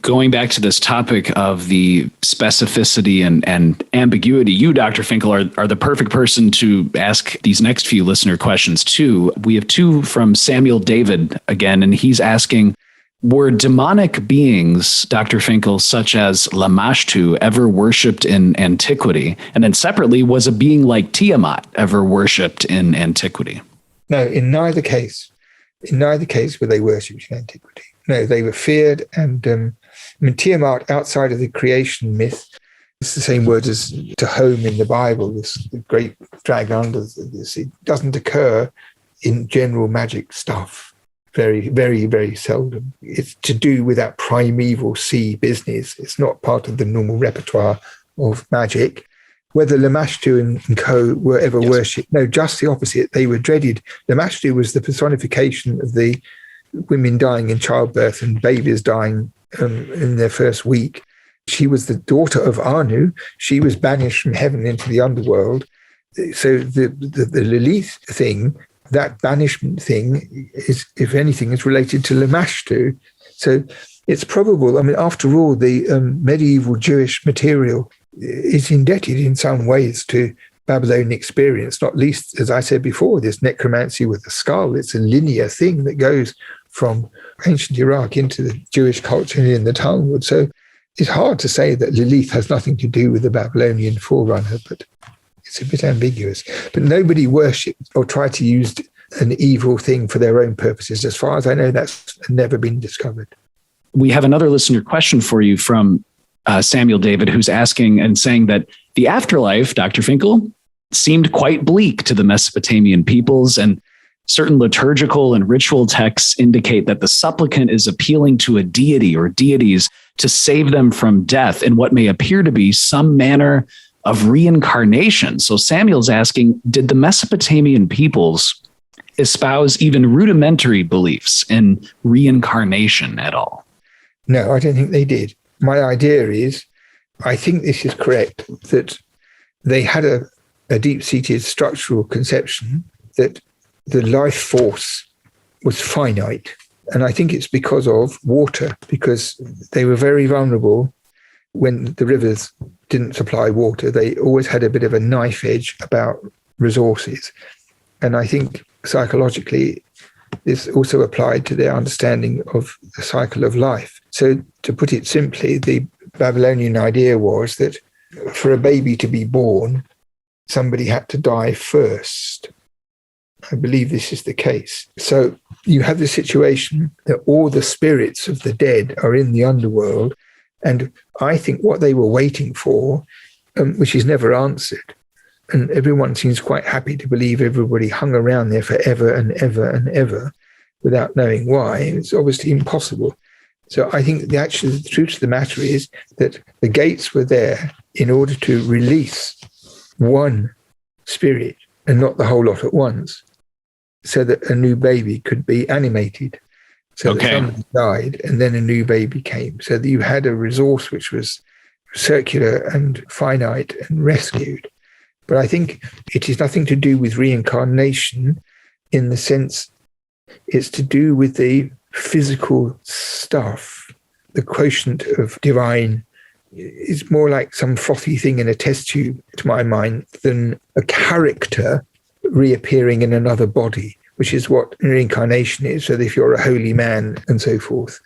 Going back to this topic of the specificity and ambiguity, you, Dr. Finkel, are the perfect person to ask these next few listener questions too. We have 2 from Samuel David again, and he's asking, were demonic beings, Dr. Finkel, such as Lamashtu, ever worshipped in antiquity? And then separately, was a being like Tiamat ever worshipped in antiquity? No, in neither case were they worshipped in antiquity. No, they were feared. And Tiamat, outside of the creation myth, it's the same word as Tehom in the Bible, this great dragon under this. It doesn't occur in general magic stuff. Very, very, very seldom. It's to do with that primeval sea business. It's not part of the normal repertoire of magic. Whether Lamashtu and co were ever worshipped, no, just the opposite. They were dreaded. Lamashtu was the personification of the women dying in childbirth and babies dying in their first week. She was the daughter of Anu. She was banished from heaven into the underworld. So the Lilith thing, that banishment thing, is, if anything, is related to Lamashtu. So it's probable. I mean, after all, the medieval Jewish material is indebted in some ways to Babylonian experience, not least, as I said before, this necromancy with the skull. It's a linear thing that goes from ancient Iraq into the Jewish culture and in the Talmud. So it's hard to say that Lilith has nothing to do with the Babylonian forerunner, but it's a bit ambiguous. But nobody worshipped or tried to use an evil thing for their own purposes. As far as I know, that's never been discovered. We have another listener question for you from Samuel David, who's asking and saying that the afterlife, Dr. Finkel, seemed quite bleak to the Mesopotamian peoples, and certain liturgical and ritual texts indicate that the supplicant is appealing to a deity or deities to save them from death in what may appear to be some manner of reincarnation. So Samuel's asking, did the Mesopotamian peoples espouse even rudimentary beliefs in reincarnation at all? No, I don't think they did. My idea is, I think this is correct, that they had a deep-seated structural conception that the life force was finite. And I think it's because of water, because they were very vulnerable when the rivers didn't supply water. They always had a bit of a knife edge about resources. And I think psychologically, this also applied to their understanding of the cycle of life. So to put it simply, the Babylonian idea was that for a baby to be born, somebody had to die first. I believe this is the case. So you have the situation that all the spirits of the dead are in the underworld. And I think what they were waiting for, which is never answered, and everyone seems quite happy to believe everybody hung around there forever and ever and ever without knowing why. It's obviously impossible. So I think the truth of the matter is that the gates were there in order to release one spirit and not the whole lot at once, so that a new baby could be animated. So that somebody died and then a new baby came. So that you had a resource which was circular and finite and rescued. But I think it is nothing to do with reincarnation in the sense it's to do with the physical stuff. The quotient of divine is more like some frothy thing in a test tube, to my mind, than a character reappearing in another body, which is what reincarnation is. So that if you're a holy man and so forth,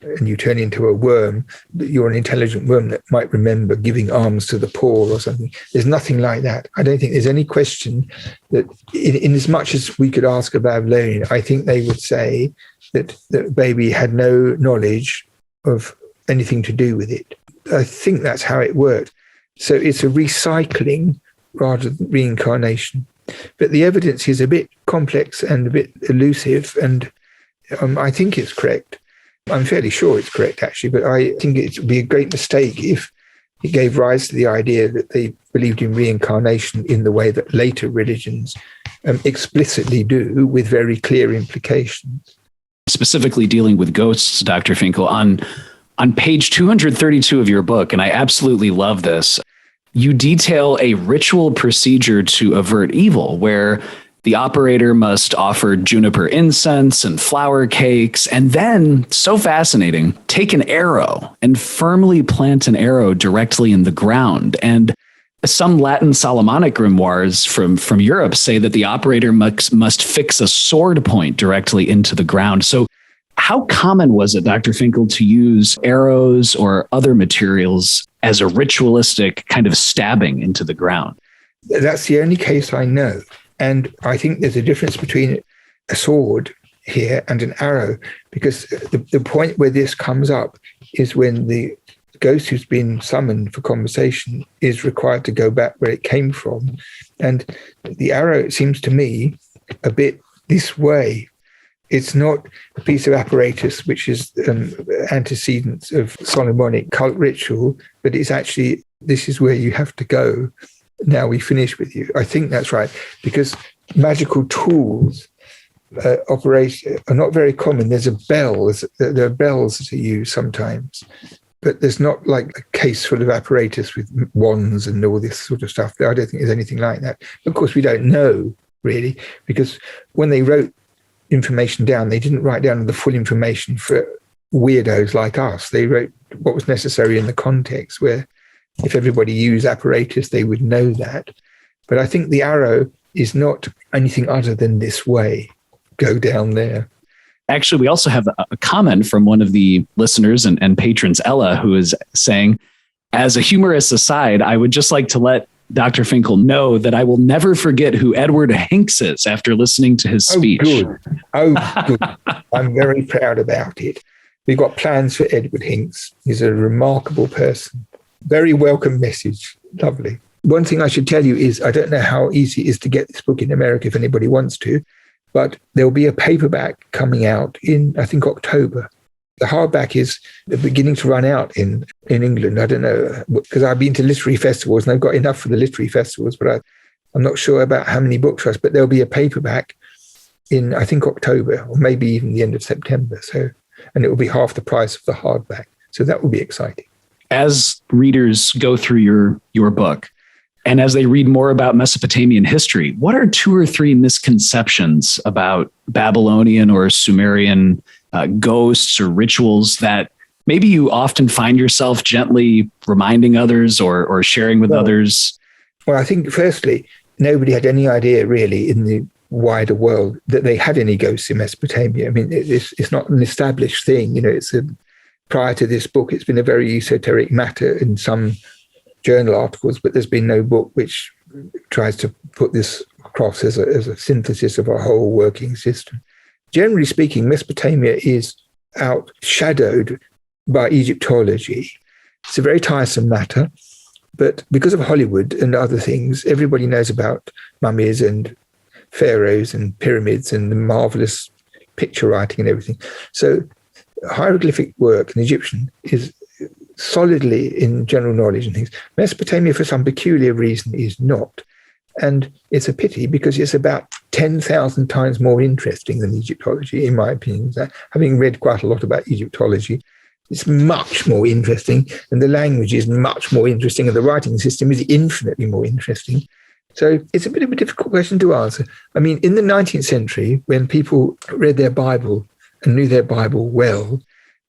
and you turn into a worm, you're an intelligent worm that might remember giving alms to the poor or something. There's nothing like that. I don't think there's any question that in as much as we could ask a Babylonian, I think they would say that the baby had no knowledge of anything to do with it. I think that's how it worked. So it's a recycling rather than reincarnation. But the evidence is a bit complex and a bit elusive, and I think it's correct. I'm fairly sure it's correct, actually, but I think it would be a great mistake if it gave rise to the idea that they believed in reincarnation in the way that later religions explicitly do, with very clear implications. Specifically dealing with ghosts, Dr. Finkel, on page 232 of your book, and I absolutely love this, you detail a ritual procedure to avert evil, where the operator must offer juniper incense and flower cakes, and then, so fascinating, take an arrow and firmly plant an arrow directly in the ground. And some Latin Solomonic grimoires from Europe say that the operator must fix a sword point directly into the ground. So how common was it, Dr. Finkel, to use arrows or other materials as a ritualistic kind of stabbing into the ground? That's the only case I know. And I think there's a difference between a sword here and an arrow, because the point where this comes up is when the ghost who's been summoned for conversation is required to go back where it came from. And the arrow, it seems to me, a bit this way. It's not a piece of apparatus which is antecedents of Solomonic cult ritual, but it's actually, this is where you have to go. Now we finish with you. I think that's right, because magical tools are not very common. There's a bell. There are bells that are used sometimes, but there's not like a case full of apparatus with wands and all this sort of stuff. I don't think there's anything like that. Of course, we don't know really, because when they wrote information down, they didn't write down the full information for weirdos like us. They wrote what was necessary in the context, where if everybody used apparatus, they would know that. But I think the arrow is not anything other than this way. Go down there. Actually, we also have a comment from one of the listeners and patrons, Ella, who is saying, as a humorous aside, I would just like to let Dr. Finkel know that I will never forget who Edward Hinks is after listening to his speech. Oh, good. I'm very proud about it. We've got plans for Edward Hinks. He's a remarkable person. Very welcome message. Lovely. One thing I should tell you is, I don't know how easy it is to get this book in America if anybody wants to, but there'll be a paperback coming out in, I think, October. The hardback is beginning to run out in England. I don't know, because I've been to literary festivals and they've got enough for the literary festivals, but I'm not sure about how many book trusts, but there'll be a paperback in, I think, October, or maybe even the end of September. And it will be half the price of the hardback. So that will be exciting. As readers go through your book, and as they read more about Mesopotamian history, what are 2 or 3 misconceptions about Babylonian or Sumerian ghosts or rituals that maybe you often find yourself gently reminding others or sharing with others? Well, I think firstly, nobody had any idea really in the wider world that they had any ghosts in Mesopotamia. I mean, it's not an established thing. Prior to this book, it's been a very esoteric matter in some journal articles, but there's been no book which tries to put this across as a synthesis of our whole working system. Generally speaking, Mesopotamia is outshadowed by Egyptology. It's a very tiresome matter, but because of Hollywood and other things, everybody knows about mummies and pharaohs and pyramids and the marvelous picture writing and everything. So hieroglyphic work in Egyptian is solidly in general knowledge and things. Mesopotamia, for some peculiar reason, is not. And it's a pity, because it's about 10,000 times more interesting than Egyptology, in my opinion. Having read quite a lot about Egyptology, it's much more interesting, and the language is much more interesting, and the writing system is infinitely more interesting. So it's a bit of a difficult question to answer. I mean, in the 19th century, when people read their Bible and knew their Bible well,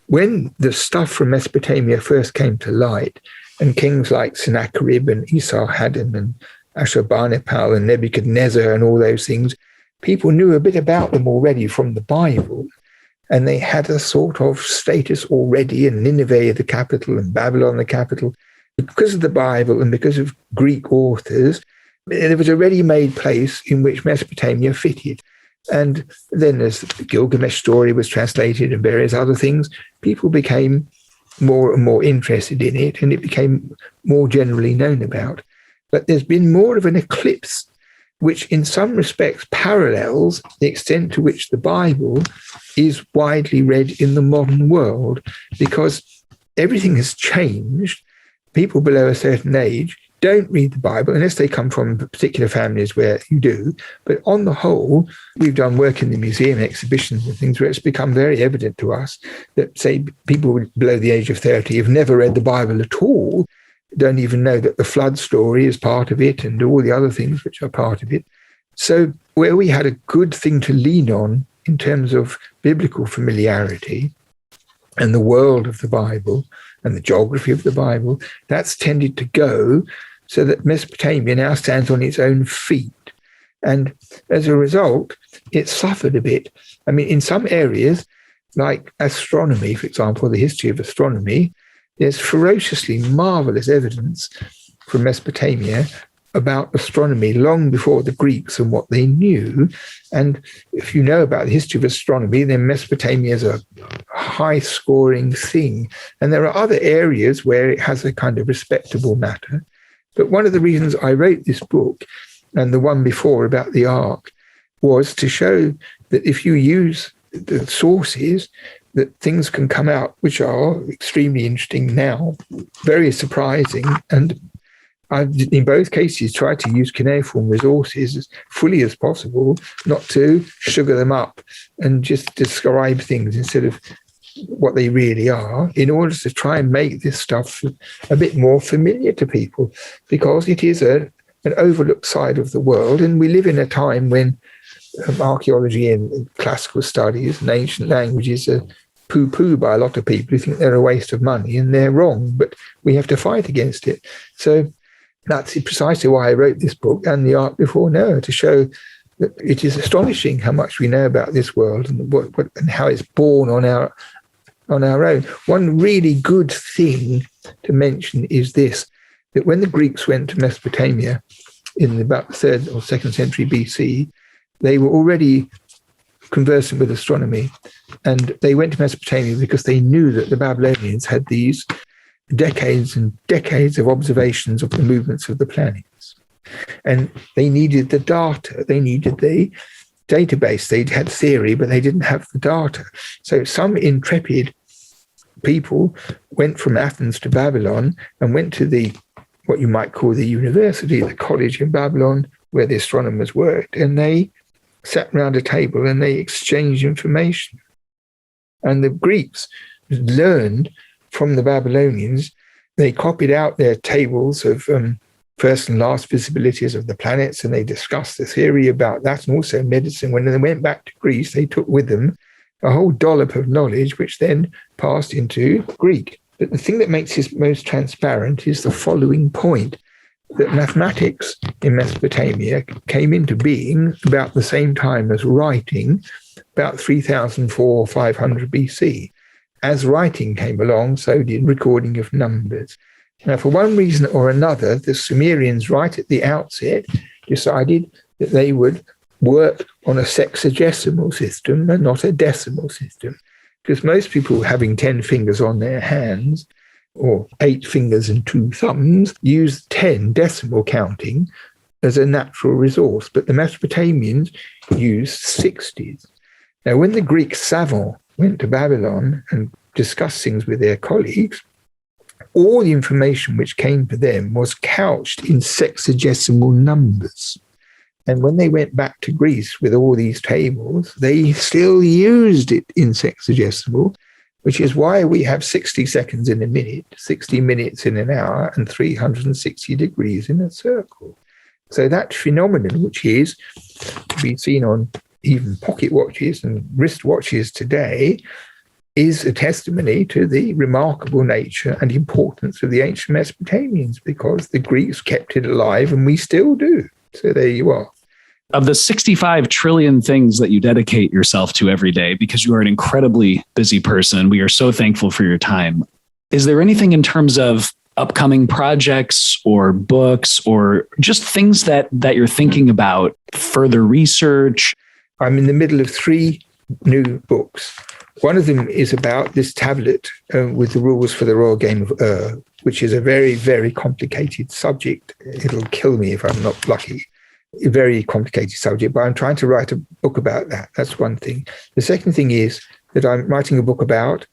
when the stuff from Mesopotamia first came to light, and kings like Sennacherib and Esarhaddon and Ashurbanipal and Nebuchadnezzar and all those things, people knew a bit about them already from the Bible, and they had a sort of status already, and Nineveh the capital and Babylon the capital. Because of the Bible and because of Greek authors, there was a ready-made place in which Mesopotamia fitted. And then as the Gilgamesh story was translated and various other things, people became more and more interested in it, and it became more generally known about. But there's been more of an eclipse, which in some respects parallels the extent to which the Bible is widely read in the modern world, because everything has changed. People below a certain age don't read the Bible unless they come from particular families where you do. But on the whole, we've done work in the museum and exhibitions and things where it's become very evident to us that, say, people below the age of 30 have never read the Bible at all, don't even know that the flood story is part of it and all the other things which are part of it. So where we had a good thing to lean on in terms of biblical familiarity and the world of the Bible and the geography of the Bible, that's tended to go, so that Mesopotamia now stands on its own feet. And as a result, it suffered a bit. I mean, in some areas, like astronomy, for example, the history of astronomy, there's ferociously marvelous evidence from Mesopotamia about astronomy long before the Greeks and what they knew. And if you know about the history of astronomy, then Mesopotamia is a high-scoring thing. And there are other areas where it has a kind of respectable matter. But one of the reasons I wrote this book, and the one before about the Ark, was to show that if you use the sources, that things can come out which are extremely interesting now, very surprising. And I've, in both cases, tried to use cuneiform resources as fully as possible, not to sugar them up and just describe things instead of what they really are, in order to try and make this stuff a bit more familiar to people, because it is an overlooked side of the world. And we live in a time when archaeology and classical studies and ancient languages are poo-poo by a lot of people who think they're a waste of money, and they're wrong, but we have to fight against it. So that's precisely why I wrote this book and the Ark before Noah, to show that it is astonishing how much we know about this world and what and how it's born on our own. One really good thing to mention is this, that when the Greeks went to Mesopotamia in about the 3rd or 2nd century BC, they were already conversant with astronomy, and they went to Mesopotamia because they knew that the Babylonians had these decades and decades of observations of the movements of the planets. And they needed the data. They needed the database. They had theory, but they didn't have the data. So some intrepid people went from Athens to Babylon and went to what you might call the university, the college in Babylon, where the astronomers worked, and they sat around a table and they exchanged information. And the Greeks learned from the Babylonians. They copied out their tables of first and last visibilities of the planets, and they discussed the theory about that, and also medicine. When they went back to Greece, they took with them a whole dollop of knowledge, which then passed into Greek. But the thing that makes this most transparent is the following point, that mathematics in Mesopotamia came into being about the same time as writing, about 3,400 or 500 BC. As writing came along, so did recording of numbers. Now, for one reason or another, the Sumerians right at the outset decided that they would work on a sexagesimal system and not a decimal system, because most people having 10 fingers on their hands, or 8 fingers and 2 thumbs, use 10 decimal counting as a natural resource, but the Mesopotamians used 60s. Now, when the Greek savants went to Babylon and discussed things with their colleagues, all the information which came to them was couched in sexagesimal numbers. And when they went back to Greece with all these tables, they still used it in sexagesimal, which is why we have 60 seconds in a minute, 60 minutes in an hour, and 360 degrees in a circle. So that phenomenon, which is to be seen on even pocket watches and wrist watches today, is a testimony to the remarkable nature and importance of the ancient Mesopotamians, because the Greeks kept it alive and we still do. So there you are. Of the 65 trillion things that you dedicate yourself to every day, because you are an incredibly busy person, we are so thankful for your time. Is there anything in terms of upcoming projects or books or just things that you're thinking about, further research? I'm in the middle of 3 new books. One of them is about this tablet with the rules for the royal game of which is a very, very complicated subject. It'll kill me if I'm not lucky. A very complicated subject, but I'm trying to write a book about that. That's one thing. The second thing is that I'm writing a book about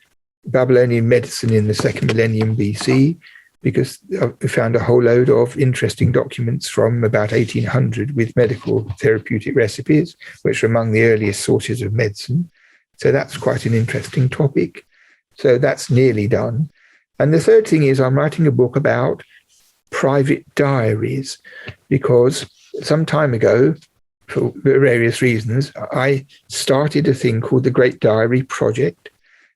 Babylonian medicine in the 2nd millennium BC, because I found a whole load of interesting documents from about 1800 with medical therapeutic recipes, which are among the earliest sources of medicine. So that's quite an interesting topic. So that's nearly done. And the third thing is I'm writing a book about private diaries, because some time ago, for various reasons, I started a thing called the Great Diary Project,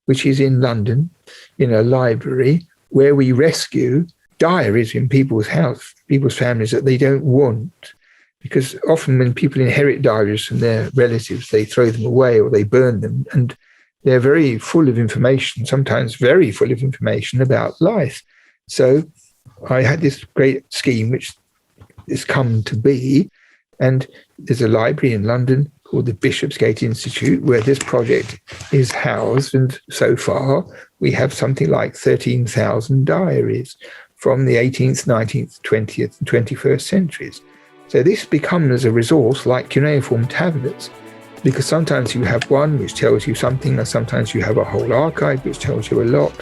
which is in London, in a library, where we rescue diaries in people's families that they don't want. Because often when people inherit diaries from their relatives, they throw them away or they burn them. And they're very full of information, sometimes very full of information about life. So I had this great scheme, which has come to be. And there's a library in London called the Bishopsgate Institute, where this project is housed. And so far, we have something like 13,000 diaries from the 18th, 19th, 20th, and 21st centuries. So this becomes a resource like cuneiform tablets, because sometimes you have one which tells you something, and sometimes you have a whole archive which tells you a lot.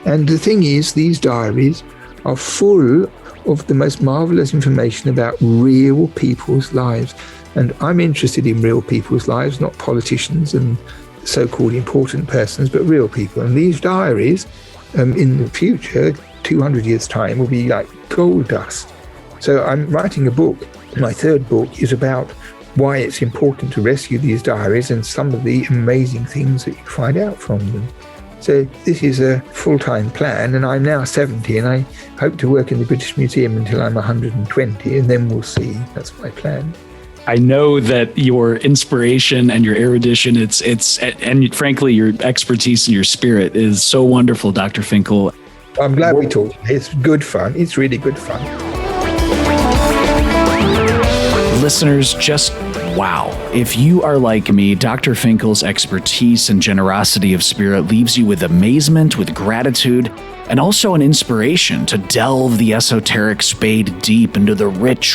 And the thing is, these diaries are full of the most marvelous information about real people's lives. And I'm interested in real people's lives, not politicians and so-called important persons, but real people. And these diaries, in the future, 200 years' time, will be like gold dust. So I'm writing a book. My 3rd book is about why it's important to rescue these diaries and some of the amazing things that you find out from them. So this is a full-time plan, and I'm now 70, and I hope to work in the British Museum until I'm 120, and then we'll see. That's my plan. I know that your inspiration and your erudition, and frankly, your expertise and your spirit is so wonderful, Dr. Finkel. I'm glad we talked. It's good fun. It's really good fun. Listeners, just Wow. If you are like me, Dr. Finkel's expertise and generosity of spirit leaves you with amazement, with gratitude, and also an inspiration to delve the esoteric spade deep into the rich,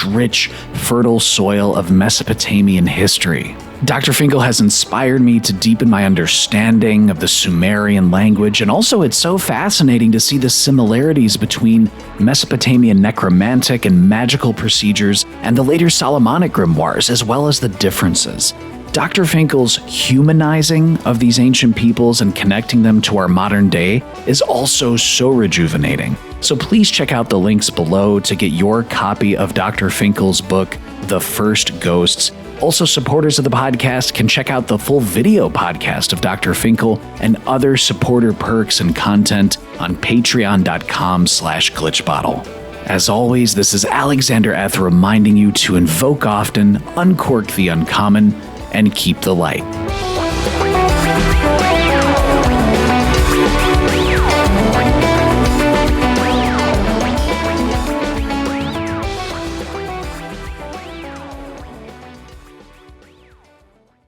fertile soil of Mesopotamian history. Dr. Finkel has inspired me to deepen my understanding of the Sumerian language, and also it's so fascinating to see the similarities between Mesopotamian necromantic and magical procedures and the later Solomonic grimoires, as well as the differences. Dr. Finkel's humanizing of these ancient peoples and connecting them to our modern day is also so rejuvenating. So please check out the links below to get your copy of Dr. Finkel's book, The First Ghosts. Also, supporters of the podcast can check out the full video podcast of Dr. Finkel and other supporter perks and content on patreon.com/glitchbottle. As always, this is Alexander F. reminding you to invoke often, uncork the uncommon, and keep the light.